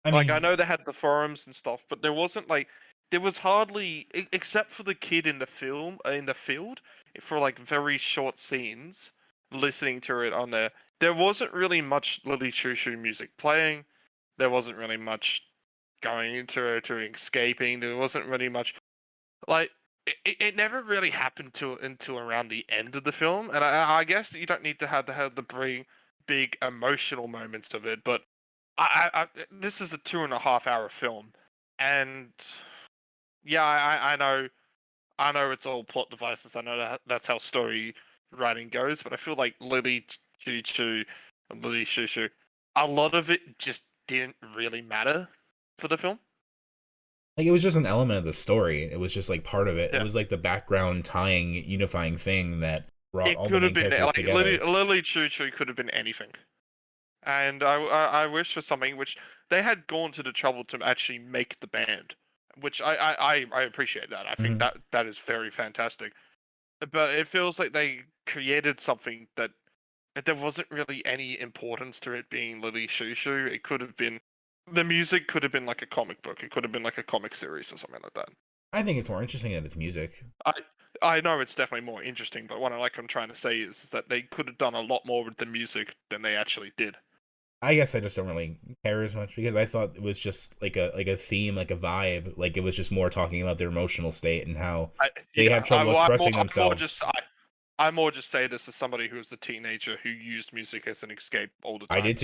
B: I know they had the forums and stuff, but there was hardly, except for the kid in the field, for like very short scenes, listening to it on there wasn't really much Lily Chou-Chou music playing. There wasn't really much going into her to escaping. There wasn't really much, like it never really happened until around the end of the film. And I guess you don't need to have the big emotional moments of it, but this is a 2.5-hour film, and yeah, I know it's all plot devices. I know that's how story writing goes, but I feel like Lily Chou-Chou, a lot of it just didn't really matter for the film.
A: Like it was just an element of the story. It was just like part of it.
B: Yeah.
A: It was like the background tying, unifying thing that brought all the main characters
B: like,
A: together.
B: Lily Chou-Chou could have been anything, and I wish for something which they had gone to the trouble to actually make the band, which I appreciate that. I think that is very fantastic, but it feels like they created something that there wasn't really any importance to it being Lily Chou-Chou. It could have been. The music could have been like a comic book. It could have been like a comic series or something like that.
A: I think it's more interesting that it's music.
B: I know it's definitely more interesting, but what I'm trying to say is that they could have done a lot more with the music than they actually did.
A: I guess I just don't really care as much because I thought it was just like a theme, like a vibe. Like it was just more talking about their emotional state and how they have trouble expressing themselves.
B: I more just say this as somebody who was a teenager who used music as an escape all the time.
A: I did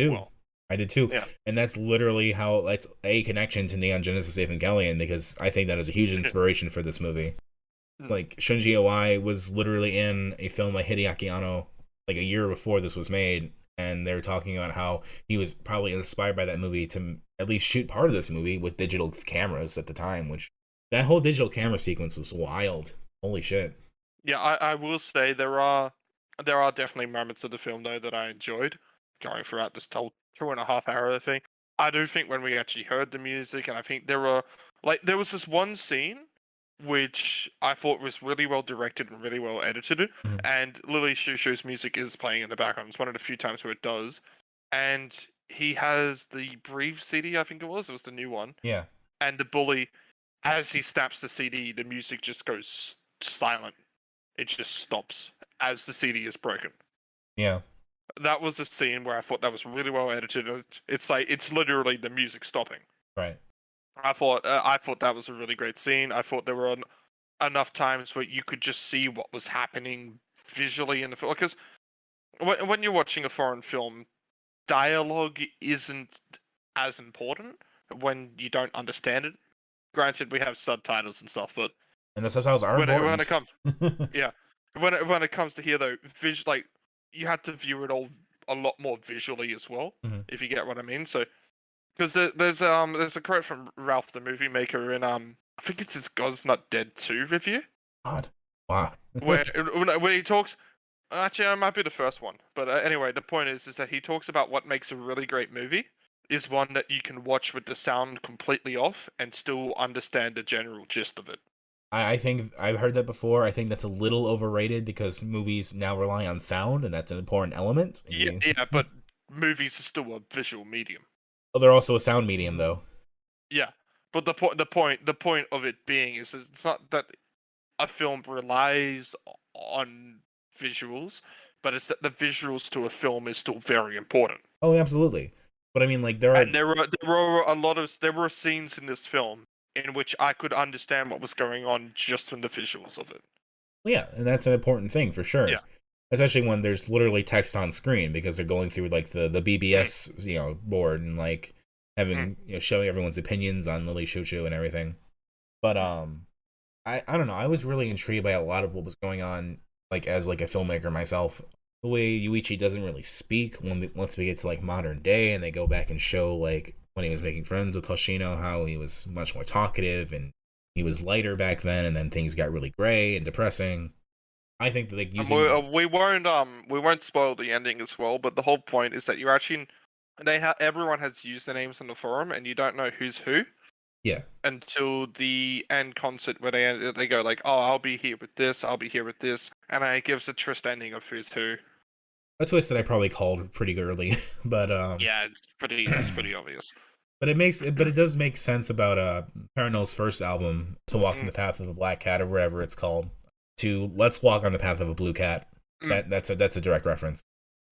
A: too.
B: Yeah.
A: And that's literally how that's a connection to Neon Genesis Evangelion because I think that is a huge inspiration for this movie. Like Shunji Iwai was literally in a film by Hideaki Anno like a year before this was made, and they were talking about how he was probably inspired by that movie to at least shoot part of this movie with digital cameras at the time, which that whole digital camera sequence was wild. Holy shit.
B: Yeah, I will say there are definitely moments of the film though that I enjoyed going throughout this whole 2.5 hour thing. I do think when we actually heard the music, and I think there was this one scene which I thought was really well directed and really well edited,
A: Mhm.
B: and Lily Chou-Chou's music is playing in the background. It's one of the few times where it does, and he has the Breathe CD, I think it was the new one,
A: Yeah,
B: and the bully, as he snaps the CD, the music just goes silent. It just stops as the CD is broken.
A: yeah,
B: That was a scene where I thought that was really well edited. It's like it's literally the music stopping.
A: right.
B: I thought that was a really great scene. I thought there were enough times where you could just see what was happening visually in the film. Because when you're watching a foreign film, dialogue isn't as important when you don't understand it. Granted, we have subtitles and stuff, but
A: And the subtitles are
B: when it
A: important.
B: comes, yeah, when it comes to here though, like you had to view it all a lot more visually as well,
A: Mhm.
B: if you get what I mean. So because there's a quote from Ralph the movie maker in I think it's his God's Not Dead 2 review
A: God, wow.
B: where he talks. Actually, it might be the first one, but anyway, the point is that he talks about what makes a really great movie is one that you can watch with the sound completely off and still understand the general gist of it.
A: I think I've heard that before. I think that's a little overrated because movies now rely on sound, and that's an important element.
B: Yeah, yeah, but movies are still a visual medium.
A: Oh, they're also a sound medium, though.
B: Yeah, but the point of it being is it's not that a film relies on visuals, but it's that the visuals to a film is still very important.
A: Oh, absolutely. But I mean, like, there are.
B: And there were scenes in this film in which I could understand what was going on just from the visuals of it.
A: Yeah, and that's an important thing for sure.
B: Yeah.
A: Especially when there's literally text on screen because they're going through like the BBS board and like having showing everyone's opinions on Lily Chou-Chou and everything. But I don't know. I was really intrigued by a lot of what was going on, like as like a filmmaker myself. The way Yuichi doesn't really speak once we get to like modern day, and they go back and show like when he was making friends with Hoshino, how he was much more talkative and he was lighter back then, and then things got really gray and depressing. I think that like
B: And
A: using
B: we won't spoil the ending as well, but the whole point is that you're actually everyone has usernames on the forum, and you don't know who's who
A: yeah
B: until the end concert where they go like, oh, I'll be here with this, I'll be here with this, and then it gives a twist ending of who's who.
A: a twist that I probably called pretty early, but
B: Yeah, it's pretty obvious.
A: but it does make sense about Parannoul's first album, To Walk in the Path of a Black Cat or whatever it's called, to Let's Walk on the Path of a Blue Cat. That's a direct reference.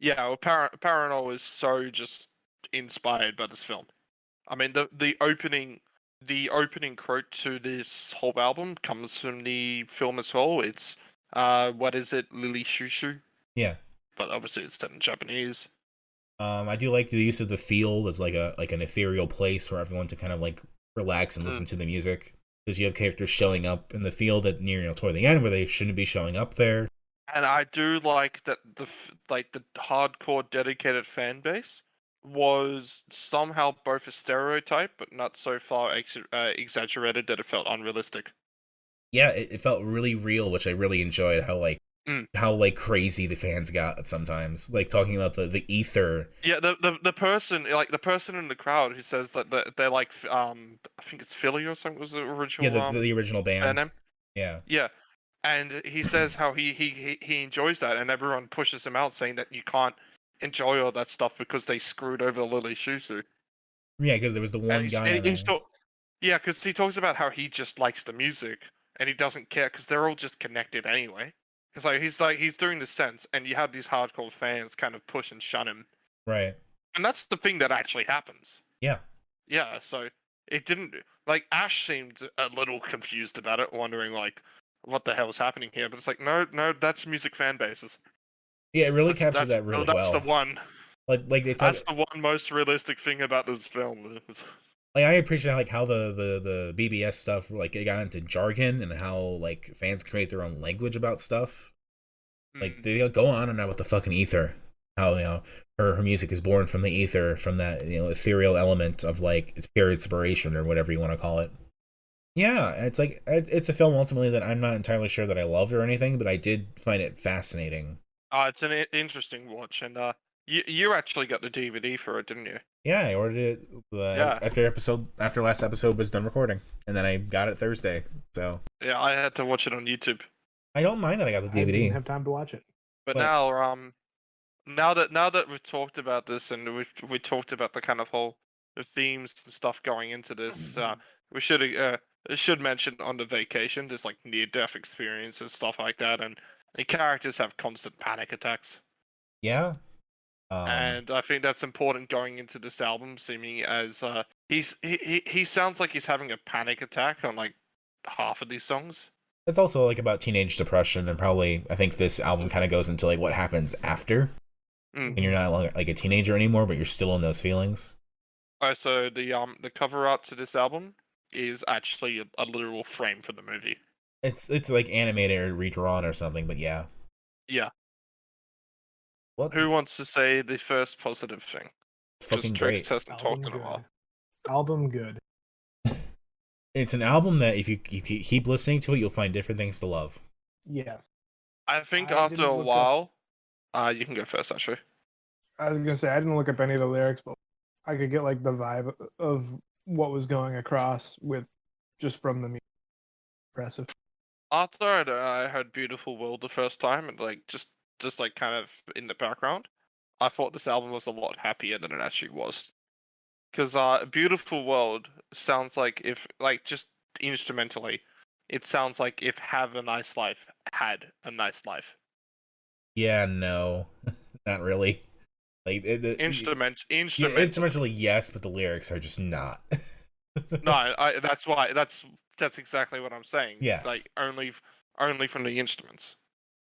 B: Yeah, well, Parannoul is so just inspired by this film. I mean, the opening quote to this whole album comes from the film as well. It's what is it, Lily Chou-Chou?
A: Yeah.
B: But obviously it's set in Japanese.
A: I do like the use of the field as like an ethereal place for everyone to kind of like relax and listen to the music, because you have characters showing up in the field at toward the end where they shouldn't be showing up there.
B: And I do like that the hardcore dedicated fan base was somehow both a stereotype, but not so far exaggerated that it felt unrealistic.
A: Yeah, it felt really real, which I really enjoyed. How like crazy the fans got sometimes, like talking about the ether.
B: Yeah, the person in the crowd who says that they're like I think it's Philly or something was the original
A: The original band
B: name.
A: Yeah.
B: Yeah, and he says how he enjoys that, and everyone pushes him out, saying that you can't enjoy all that stuff because they screwed over Lily Chou-Chou.
A: Yeah, because there was the one guy on there.
B: Yeah, because he talks about how he just likes the music and he doesn't care because they're all just connected anyway. He's doing the sense, and you have these hardcore fans kind of push and shun him,
A: Right.
B: and that's the thing that actually happens.
A: Yeah.
B: Yeah, so it didn't like Ash seemed a little confused about it, wondering like what the hell is happening here. But it's like no, that's music fan bases.
A: Yeah, it really captured that really well.
B: That's the one.
A: Like they talk,
B: That's the one most realistic thing about this film.
A: like I appreciate like how the BBS stuff like it got into jargon and how like fans create their own language about stuff. Like they go on and on with the fucking ether. How her music is born from the ether, from that ethereal element of like it's pure inspiration or whatever you want to call it. Yeah, it's like it's a film ultimately that I'm not entirely sure that I loved or anything, but I did find it fascinating.
B: It's an interesting watch, and you actually got the DVD for it, didn't you?
A: Yeah, I ordered it
B: Yeah,
A: after last episode was done recording, and then I got it Thursday. So
B: yeah. I had to watch it on YouTube,
A: I don't mind that I got the
C: I didn't
A: DVD,
C: have time to watch it.
B: but
A: but
B: now that we've talked about this and we talked about the kind of whole the themes and stuff going into this, we should mention on the vacation there's like near death experience and stuff like that, and the characters have constant panic attacks.
A: yeah,
B: And I think that's important going into this album, seeming as he sounds like he's having a panic attack on like half of these songs.
A: it's also like about teenage depression, and probably I think this album kind of goes into like what happens after,
B: Mm.
A: and you're not like a teenager anymore, but you're still in those feelings.
B: Oh, so the cover art to this album is actually a literal frame for the movie.
A: It's like animated or redrawn or something, but yeah.
B: Yeah.
A: What?
B: Who wants to say the first positive thing?
A: It's fucking
B: Just Trix
A: great.
B: hasn't talked in a
C: Album
B: while.
C: good. Album good.
A: It's an album that if you keep listening to it, you'll find different things to love.
C: Yes.
B: I think
C: I
B: after
C: didn't
B: a
C: look
B: while, you can go first, actually.
C: I was gonna say I didn't look up any of the lyrics, but I could get like the vibe of what was going across with just from the music. Impressive.
B: After I heard "Beautiful World" the first time, and like just like kind of in the background, I thought this album was a lot happier than it actually was. Because "Beautiful World" sounds like if like just instrumentally, it sounds like if "Have a Nice Life" had a nice life.
A: Yeah, no, not really. Like yeah,
B: Instrumentally.
A: instrumentally, yes, but the lyrics are just not.
B: No, that's why that's exactly what I'm saying.
A: Yes.
B: Like only from the instruments.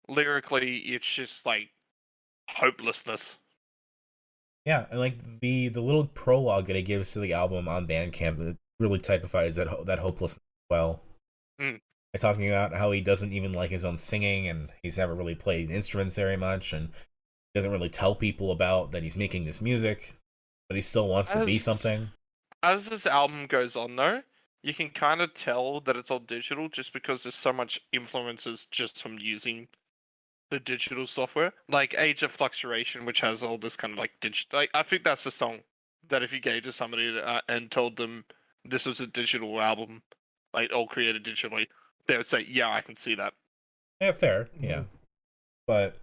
B: Lyrically, it's just like hopelessness.
A: Yeah, and like the little prologue that he gives to the album on Bandcamp, it really typifies that hopelessness well.
B: Mm.
A: By talking about how he doesn't even like his own singing, and he's never really played instruments very much, and doesn't really tell people about that he's making this music, but he still wants to be
B: As
A: something.
B: as this album goes on, though, you can kind of tell that it's all digital just because there's so much influences just from using the digital software, like Age of Fluctuation, which has all this kind of like digital. Like, I think that's the song that if you gave to somebody and told them this was a digital album, like all created digitally, they would say, "Yeah, I can see that."
A: Yeah, fair.
C: Mm-hmm.
A: Yeah, but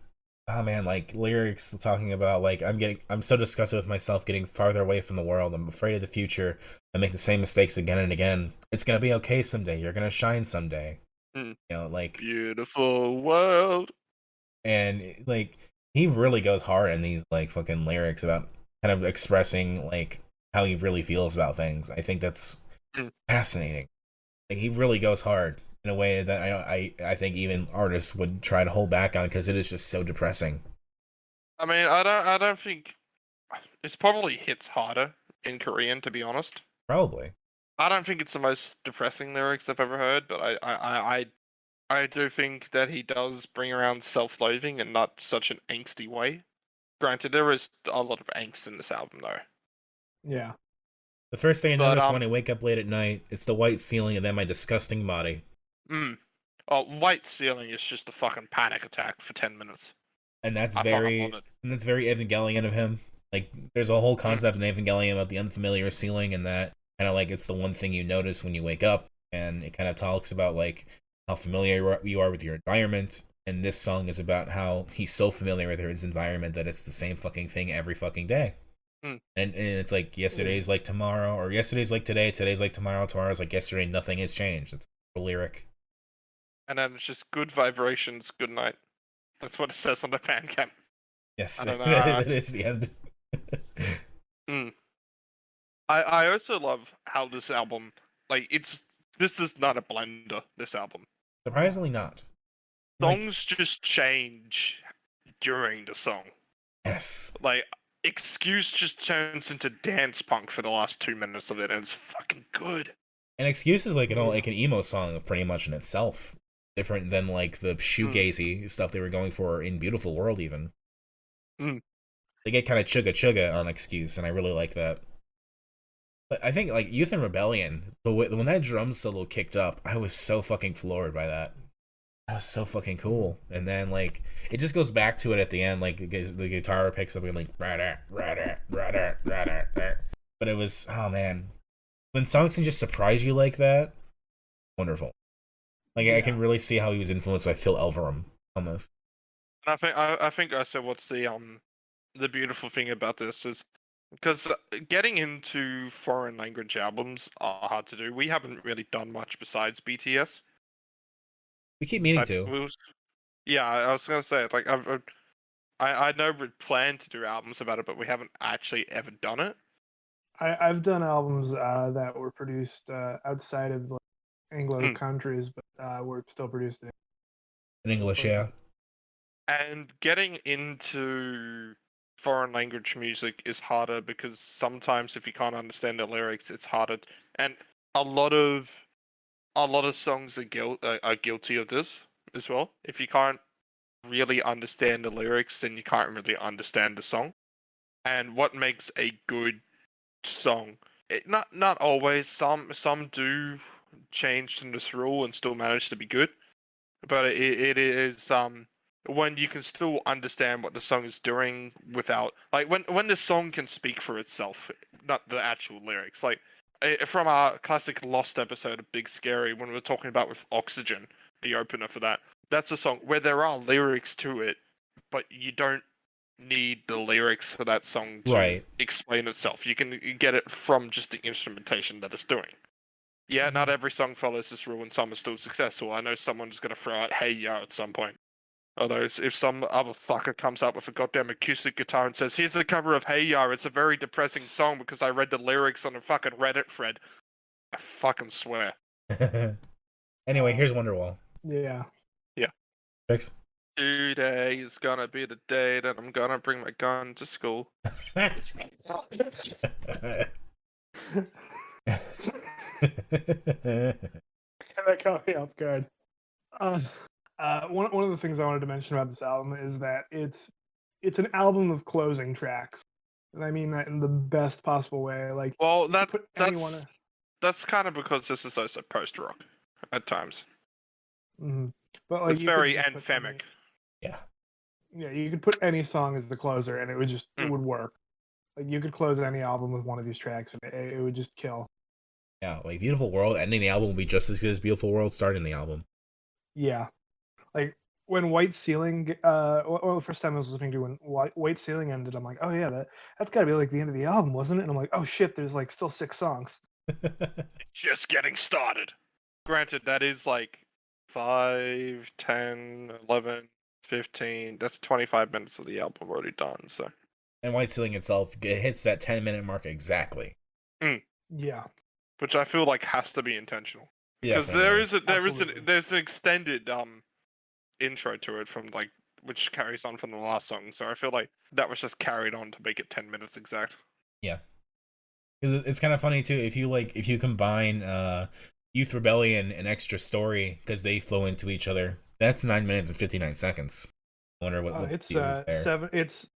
A: oh man, like lyrics talking about like I'm so disgusted with myself getting farther away from the world. I'm afraid of the future. I make the same mistakes again and again. It's gonna be okay someday. You're gonna shine someday.
B: Mm.
A: You know, like
B: Beautiful world.
A: and like he really goes hard in these like fucking lyrics about kind of expressing like how he really feels about things. I think that's
B: Mm.
A: fascinating. Like he really goes hard in a way that I think even artists would try to hold back on because it is just so depressing.
B: I mean, I don't think it's probably hits harder in Korean, to be honest.
A: Probably.
B: I don't think it's the most depressing lyrics I've ever heard, but I do think that he does bring around self-loathing in not such an angsty way. Granted, there is a lot of angst in this album, though.
C: Yeah.
A: The first thing I
B: But
A: notice when I wake up late at night, it's the white ceiling and then my disgusting body.
B: White Ceiling is just a fucking panic attack for 10 minutes.
A: And that's
B: I fucking love it.
A: very Evangelion of him. Like there's a whole concept in Evangelion about the unfamiliar ceiling, and that kind of like it's the one thing you notice when you wake up, and it kind of talks about like how familiar you are with your environment. And this song is about how he's so familiar with his environment that it's the same fucking thing every fucking day. And it's like yesterday's like tomorrow, or yesterday's like today, today's like tomorrow, tomorrow's like yesterday, nothing has changed. It's a lyric.
B: And then it's just good vibrations, good night. That's what it says on the Bandcamp.
A: Yes,
B: I don't know.
A: that is the end.
B: I also love how this album, like, this is not a blender, this album.
A: Surprisingly not.
B: Songs just change during the song.
A: Yes.
B: Like, Excuse just turns into dance punk for the last 2 minutes of it, and it's fucking good.
A: And Excuse is like like an emo song pretty much in itself. Different than like the shoegazy stuff they were going for in Beautiful World even. They get kind of chugga chugga on Excuse, and I really like that. I think like Youth and Rebellion, when that drum solo kicked up, I was so fucking floored by that. That was so fucking cool. And then like it just goes back to it at the end, like the guitar picks up and like rah rah rah rah. But it was, oh man, when songs can just surprise you like that, wonderful. Like I can really see how he was influenced by Phil Elverum on this.
B: And I think I said what's the beautiful thing about this is because getting into foreign language albums are hard to do. We haven't really done much besides BTS.
A: We keep meaning
B: But
A: to.
B: yeah, I was gonna say like I know we plan to do albums about it, but we haven't actually ever done it.
C: I've done albums that were produced outside of like, Anglo
B: Mm.
C: countries, but were still produced
A: In English, yeah.
B: And getting into foreign language music is harder because sometimes if you can't understand the lyrics, it's harder. And a lot of songs are guilty of this as well. If you can't really understand the lyrics, then you can't really understand the song. And what makes a good song? Not always. Some do change from this rule and still manage to be good, but it is when you can still understand what the song is doing without like when the song can speak for itself, not the actual lyrics. Like from our classic Lost episode of Big Scary when we were talking about with Oxygen, the opener for that. That's a song where there are lyrics to it, but you don't need the lyrics for that song to explain itself. You can get it from just the instrumentation that it's doing. Yeah, not every song follows this rule and some are still successful. I know someone's going to throw out Hey Yo at some point. Although, if some other fucker comes up with a goddamn acoustic guitar and says, here's a cover of Hey Yo, it's a very depressing song because I read the lyrics on a fucking Reddit thread, I fucking swear.
A: Anyway, here's Wonderwall.
C: Yeah.
B: Yeah.
A: Fix.
B: Today is gonna be the day that I'm gonna bring my gun to school.
C: That caught me off guard. One of the things I wanted to mention about this album is that it's an album of closing tracks, and I mean that in the best possible way. Like,
B: well, that's kind of because this is also post rock at times.
C: Mm-hmm. But like,
B: it's very anthemic.
A: Yeah.
C: Yeah, you could put any song as the closer, and it would just it would work. Like you could close any album with one of these tracks, and it would just kill.
A: Yeah, like Beautiful World ending the album will be just as good as Beautiful World starting the album.
C: Yeah, like when White Ceiling, well, the first time I was listening to when White Ceiling ended, I'm like, oh yeah, that's got to be like the end of the album, wasn't it? And I'm like, oh shit, there's like still 6 songs.
B: Just getting started. Granted, that is like 5, 10, 11, 15. That's 25 minutes of the album already done. So.
A: And White Ceiling itself hits that 10-minute mark exactly.
C: Yeah.
B: Which I feel like has to be intentional. Because there's an extended intro to it from like which carries on from the last song. So I feel like that was just carried on to make it 10 minutes exact.
A: Yeah. It's kind of funny too if you combine Youth Rebellion and Extra Story because they flow into each other. That's 9 minutes and 59 seconds. I wonder what
C: it's
A: there.
C: 7. It's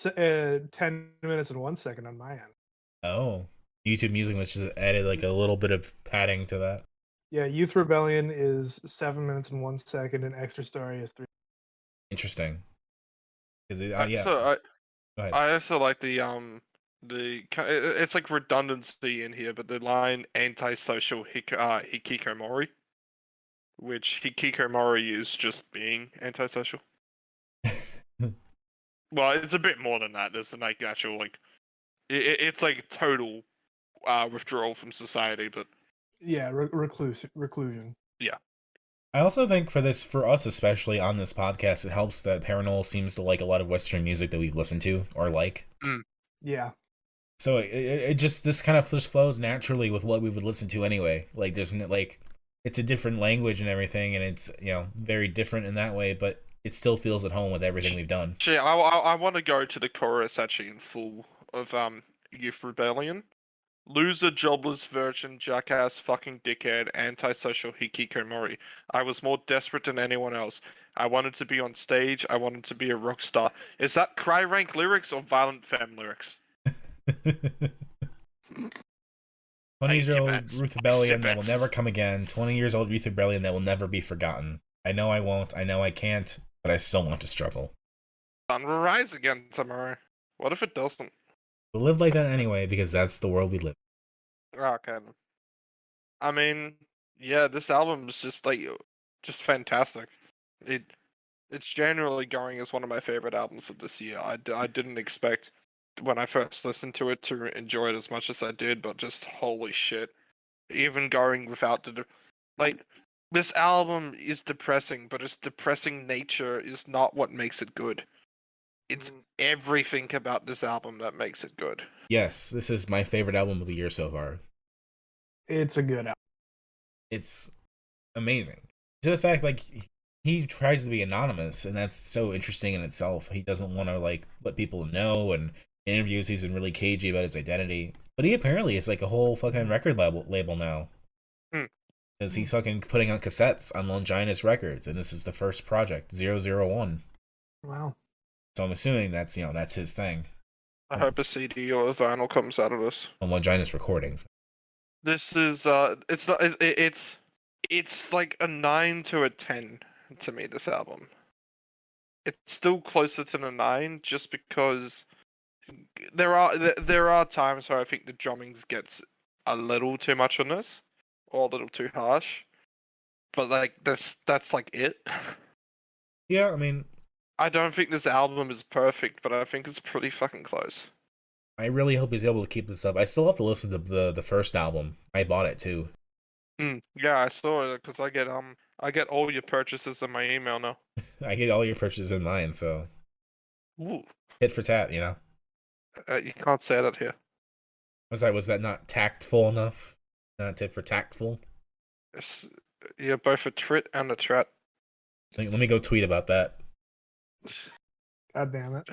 C: 10 minutes and 1 second on my end.
A: Oh, YouTube Music must just added like a little bit of padding to that.
C: Yeah, Youth Rebellion is 7 minutes and 1 second, and Extra Story is 3.
A: Interesting.
B: I also like it's like redundancy in here, but the line antisocial hikikomori, which hikikomori is just being antisocial. Well, it's a bit more than that. There's like actual like it's like total withdrawal from society, but
C: yeah, reclusion.
B: Yeah.
A: I also think for us especially on this podcast, it helps that Parannoul seems to like a lot of Western music that we've listened to or like.
C: Yeah.
A: So it just this kind of just flows naturally with what we would listen to anyway. Like there's like it's a different language and everything, and it's very different in that way, but it still feels at home with everything we've done.
B: Actually, I want to go to the chorus actually in full of Youth Rebellion. Loser, jobless, virgin, jackass, fucking dickhead, antisocial hikikomori. I was more desperate than anyone else. I wanted to be on stage. I wanted to be a rock star. Is that Cry Rank lyrics or Violent Femme lyrics?
A: 20 years old
B: Gibbets.
A: Ruth Rebellion that will
B: Gibbets.
A: never come again. 20 years old Ruth Rebellion that will never be forgotten. I know I won't. I know I can't. But I still want to struggle.
B: Sun will rise again tomorrow. What if it doesn't?
A: We'll live like that anyway because that's the world we live
B: Okay. I mean, yeah, this album is just fantastic. It it's generally going as one of my favorite albums of this year. I didn't expect when I first listened to it to enjoy it as much as I did, but just holy shit. Even going without like this album is depressing, but its depressing nature is not what makes it good. It's everything about this album that makes it good.
A: Yes, this is my favorite album of the year so far.
C: It's a good album.
A: It's amazing. To the fact, like, he tries to be anonymous, and that's so interesting in itself. He doesn't want to, like, let people know, and in interviews he's been really cagey about his identity. But he apparently is, like, a whole fucking record label now. Because he's fucking putting out cassettes on Longinus Records, and this is the first project, 001.
C: Wow.
A: So I'm assuming that's, that's his thing.
B: I hope a CD or a vinyl comes out of this.
A: On Longinus Recordings.
B: This is it's not it's like a 9 to a 10 to me. This album, it's still closer to the 9 just because there are times where I think the drumming gets a little too much on this, or a little too harsh. But like that's like it.
A: Yeah, I mean,
B: I don't think this album is perfect, but I think it's pretty fucking close.
A: I really hope he's able to keep this up. I still have to listen to the first album. I bought it too.
B: Yeah, I saw it because I get all your purchases in my email now.
A: I get all your purchases in mine, so
B: Ooh,
A: tit for tat,
B: you can't say that here.
A: Was that not tactful enough? Not tit for tactful?
B: You're both a trit and a trat.
A: Let me go tweet about that.
C: God damn it.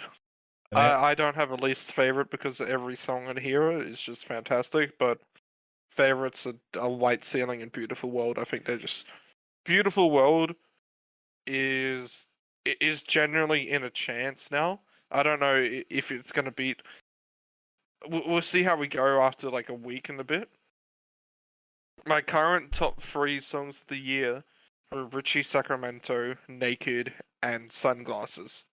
B: I don't have a least favorite because every song in here is just fantastic, but favorites are White Ceiling and Beautiful World. I think they're just Beautiful World is generally in a chance now. I don't know if it's gonna beat. We'll see how we go after like a week and a bit. My current top 3 songs of the year are Richie Sacramento, Naked, and Sunglasses.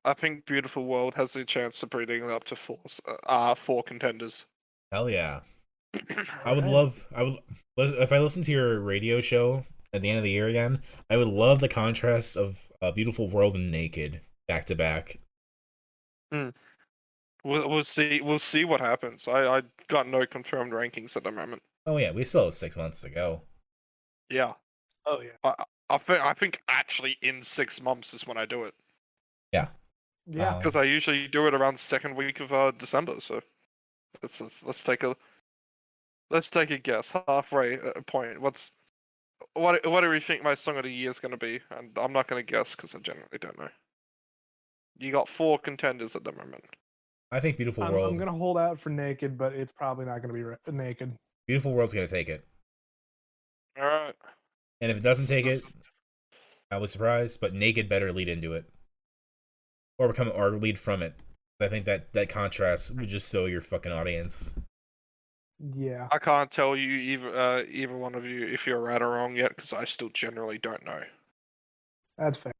B: I think Beautiful World has the chance to bring it up to 4 contenders.
A: Hell yeah. I
C: Alright.
A: would if I listen to your radio show at the end of the year again, I would love the contrast of Beautiful World and Naked back to back.
B: We'll see what happens. I got no confirmed rankings at the moment.
A: Oh yeah, we still have 6 months to go.
B: Yeah.
C: Oh yeah.
B: I think actually in 6 months is when I do it.
A: Yeah.
C: Yeah.
B: Because I usually do it around the second week of December. So let's take a guess. Halfway point. What do we think my song of the year is going to be? And I'm not going to guess because I generally don't know. You got 4 contenders at the moment.
A: I think Beautiful World.
C: I'm gonna hold out for Naked, but it's probably not gonna be Naked.
A: Beautiful World's gonna take it.
B: All right.
A: And if it doesn't take it, I'll be surprised. But Naked better lead into it, or lead from it. I think that contrast would just show your fucking audience.
C: Yeah.
B: I can't tell you either one of you if you're right or wrong yet because I still generally don't know.
C: That's fair.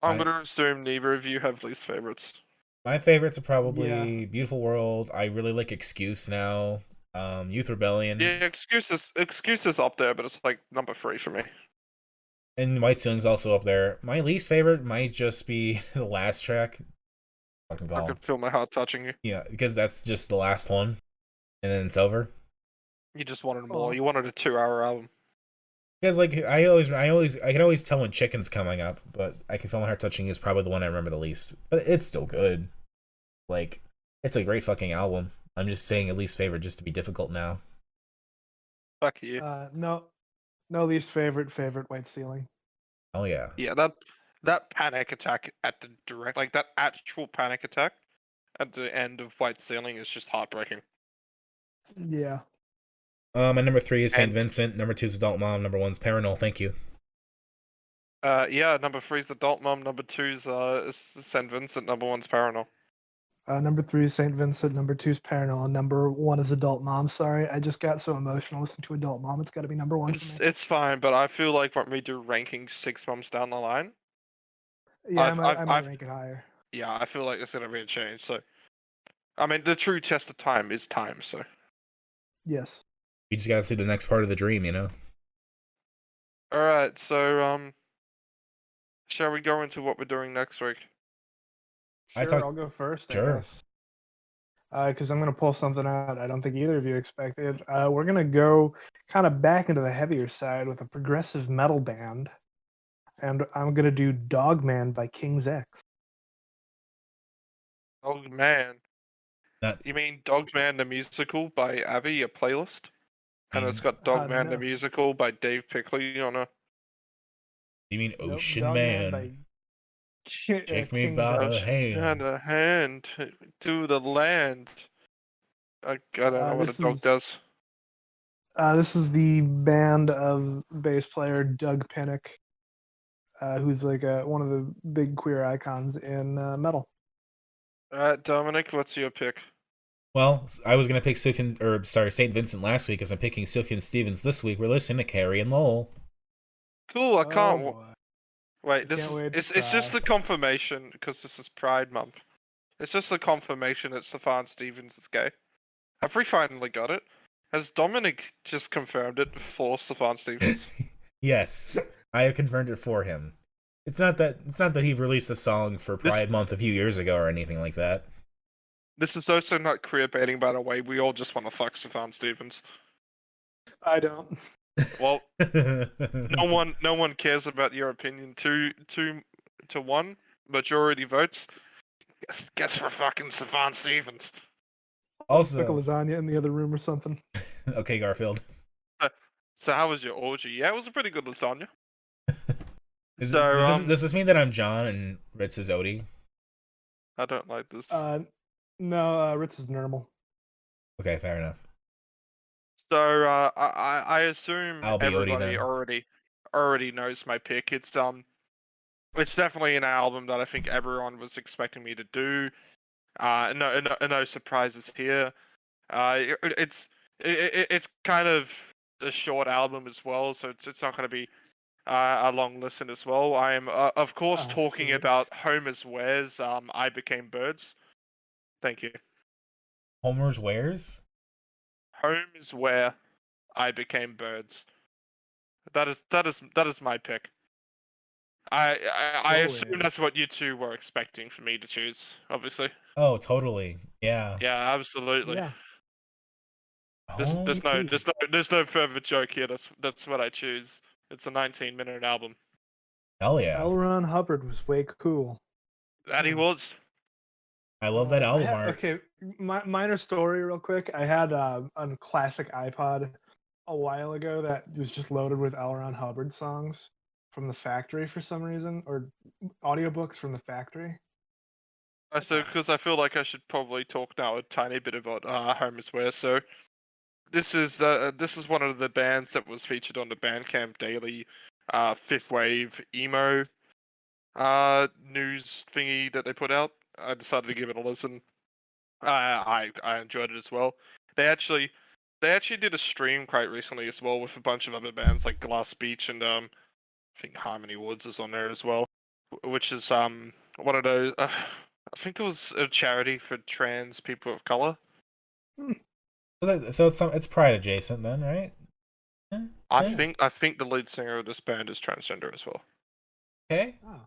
B: I'm gonna assume neither of you have least favorites.
A: My favorites are probably Beautiful World. I really like Excuse now. Youth Rebellion.
B: Yeah, excuses up there, but it's like number 3 for me.
A: And White Ceiling's also up there. My least favorite might just be the last track. Fucking
B: I
A: call.
B: could feel my heart touching you.
A: Yeah, because that's just the last one, and then it's over.
B: You just wanted more. You wanted a 2-hour album.
A: Because like I can always tell when Chicken's coming up, but I Can Feel My Heart Touching You is probably the one I remember the least. But it's still good. Like, it's a great fucking album. I'm just saying at least favorite just to be difficult now.
B: Fuck you.
C: No least favorite White Ceiling.
A: Oh yeah.
B: Yeah, that panic attack at the direct, like that actual panic attack at the end of White Ceiling is just heartbreaking.
C: Yeah.
A: My number 3 is Saint
B: And-
A: Vincent. Number 2 is Adult Mom. Number 1 is Parannoul. Thank you.
B: Yeah, number 3 is Adult Mom. Number 2 is St. Vincent. Number 1's Parannoul.
C: Number 3 is St. Vincent. Number 2 is Parannoul. And number 1 is Adult Mom. Sorry, I just got so emotional listening to Adult Mom. It's got to be number 1 for me.
B: It's fine, but I feel like when we do rankings 6 months down the line,
C: Yeah, I might
B: I've
C: rank it higher.
B: yeah, I feel like it's gonna be a change. So, I mean, the true test of time is time. So,
C: Yes.
A: You just gotta see the next part of the dream, you know.
B: all right. So, shall we go into what we're doing next week?
C: Sure, I'll go first, I
A: Sure.
C: guess. Because I'm going to pull something out I don't think either of you expected. We're going to go kind of back into the heavier side with a progressive metal band. And I'm going to do Dogman by King's X.
B: Dogman.
A: Not,
B: You mean Dogman the Musical by Abby, a playlist? And it's got Dogman the
C: No.
B: Musical by Dave Pickley on a.
A: you mean
C: Nope,
A: Ocean
C: Dogman
A: Man?
C: by
A: Take me
C: King's
A: by
C: X.
A: the hand.
B: And a hand to the land. I don't know what a dog does.
C: This is the band of bass player Doug Pinnick, who's like one of the big queer icons in metal.
B: Dominic, what's your pick?
A: Well, I was gonna pick St. Vincent last week, as I'm picking Sufjan Stevens this week. We're listening to Carrie and Lowell.
B: Cool. I can't
C: boy.
B: wait.
C: Can't wait to
B: It's just
C: cry.
B: the confirmation because this is Pride Month. It's just the confirmation that Stefan Stevens is gay. Have we finally got it? Has Dominic just confirmed it for Stefan Stevens?
A: Yes, I have confirmed it for him. It's not that he released a song for Pride Month a few years ago or anything like that.
B: This is also not queer baiting, by the way. We all just want to fuck Stefan Stevens.
C: I don't.
B: Well, no one cares about your opinion. 2-1 majority votes. Guess for fucking Stefan Stevens.
A: Also,
C: Cook a lasagna in the other room or something.
A: Okay, Garfield.
B: So how was your orgy? Yeah, it was a pretty good lasagna.
A: Does
B: So
A: this mean that I'm John and Ritz is Odie?
B: I don't like this.
C: No, Ritz is normal.
A: Okay, fair enough.
B: So I assume
A: I'll be Odie
B: everybody
A: then.
B: already knows my pick. It's definitely an album that I think everyone was expecting me to do. No surprises here. It's kind of a short album as well, so it's not going to be a long listen as well. I am of course talking about Homer's Wares. I Became Birds. Thank you.
A: Homer's Wares?
B: Home is where I became birds. That is my pick. I assume that's what you two were expecting for me to choose, obviously.
A: Oh, totally. Yeah.
B: Yeah, absolutely.
C: Yeah.
B: There's no further joke here. That's what I choose. It's a 19-minute album.
A: Hell yeah.
C: L. Ron Hubbard was way cool.
B: That he was.
A: I love that album art.
C: Okay, minor story real quick. I had a classic iPod a while ago that was just loaded with L. Ron Hubbard songs from the factory for some reason, or audiobooks from the factory.
B: So, because I feel like I should probably talk now a tiny bit about Homer's Ware. So, this is one of the bands that was featured on the Bandcamp Daily, Fifth Wave emo, news thingy that they put out. I decided to give it a listen. I enjoyed it as well. They actually did a stream quite recently as well with a bunch of other bands like Glass Beach and I think Harmony Woods is on there as well, which is one of those. I think it was a charity for trans people of color.
A: So it's Pride adjacent then, right?
B: I think the lead singer of this band is transgender as well.
A: Okay. Oh.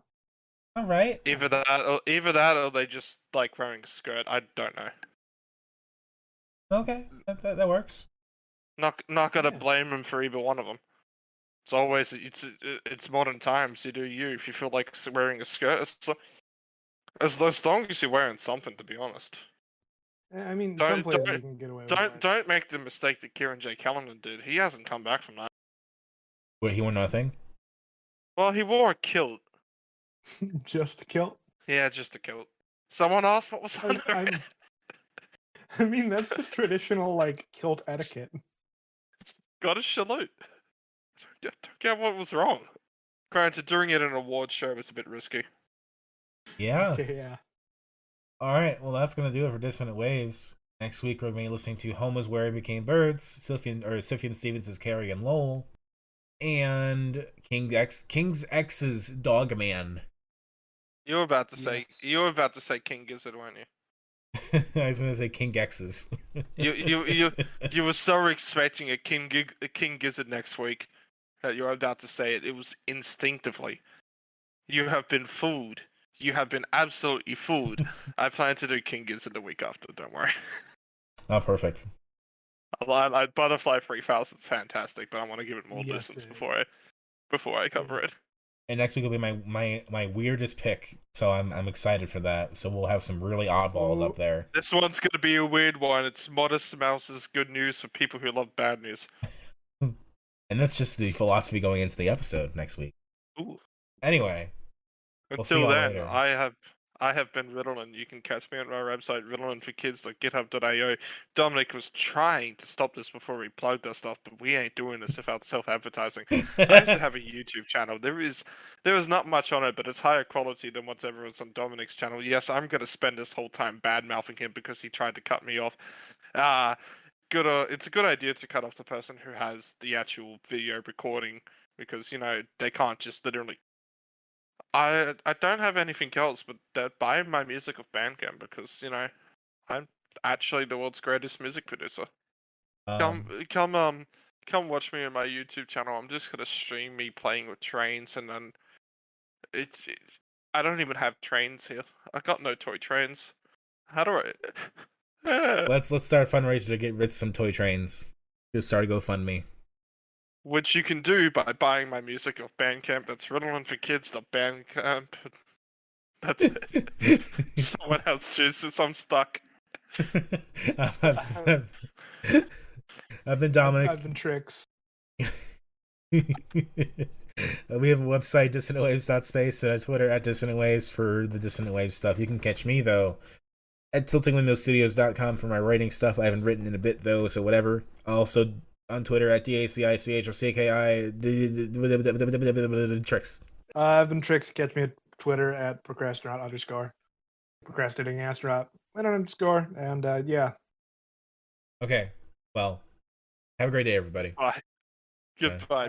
A: All right.
B: Either that or they just like wearing a skirt. I don't know.
A: Okay, that works.
B: Not gonna blame them for either one of them. It's always it's modern times. You do you. If you feel like wearing a skirt, as long as you're wearing something, to be honest.
C: I mean, some places you can get away with
B: Don't make the mistake that Kieran J. Callanan did. He hasn't come back from that.
A: Wait, he wore nothing?
B: Well, he wore a kilt.
C: Just a kilt?
B: Yeah, just a kilt. Someone asked what was under it.
C: I mean, that's just traditional, like, kilt etiquette.
B: Got a salute. Don't get what was wrong. Granted, doing it in an award show was a bit risky.
A: Yeah.
C: Okay, yeah.
A: All right, well, that's gonna do it for Dissonant Waves. Next week, we're gonna be listening to "Home Is Where We Became Birds," Sufjan Stevens' "Carrie and Lowell," and King's X's "Dog Man."
B: You were about to say
C: Yes.
B: King Gizzard, weren't you?
A: I was gonna say King X's.
B: You were so expecting a King Gizzard next week that you were about to say it. It was instinctively. You have been fooled. You have been absolutely fooled. I plan to do King Gizzard the week after. Don't worry.
A: Oh, perfect.
B: Butterfly 3000 is fantastic, but I want to give it more
C: Yes,
B: distance
C: it
B: before I cover it.
A: And next week will be my weirdest pick, so I'm excited for that. So we'll have some really oddballs up there.
B: This one's gonna be a weird one. It's Modest Mouse's good news for people who love bad news.
A: And that's just the philosophy going into the episode next week.
B: Ooh.
A: Anyway, we'll see
B: Until
A: y'all
B: then,
A: later.
B: I have been Ritalin. You can catch me on our website, ritalinforkids.github.io. Dominic was trying to stop this before we plugged our stuff, but we ain't doing this without self-advertising. I also have a YouTube channel. There is not much on it, but it's higher quality than whatever is on Dominic's channel. Yes, I'm gonna spend this whole time bad-mouthing him because he tried to cut me off. It's a good idea to cut off the person who has the actual video recording because they can't just literally. I don't have anything else, but buy my music of Bandcamp because I'm actually the world's greatest music producer.
A: Um,
B: Come watch me on my YouTube channel. I'm just gonna stream me playing with trains, and then I don't even have trains here. I got no toy trains. How do I?
A: let's start a fundraiser to get Ritz some toy trains. Just start a GoFundMe.
B: Which you can do by buying my music off Bandcamp. That's Ritalin4Kids.bandcamp. That's it. Someone else chooses. I'm stuck.
A: I've been Dominic.
C: I've been Tricks.
A: We have a website, dissonantwaves.space, and a Twitter at Dissonant Waves for the Dissonant Waves stuff. You can catch me, though, at tiltingwindowstudios.com for my writing stuff. I haven't written in a bit, though, so whatever. Also on Twitter at DACICH or CKI Tricks.
C: I've been Tricks. Catch me at Twitter at procrastinaut_. Procrastinating astronaut. And yeah.
A: Okay, well, have a great day, everybody.
B: Bye. Goodbye.
C: Bye.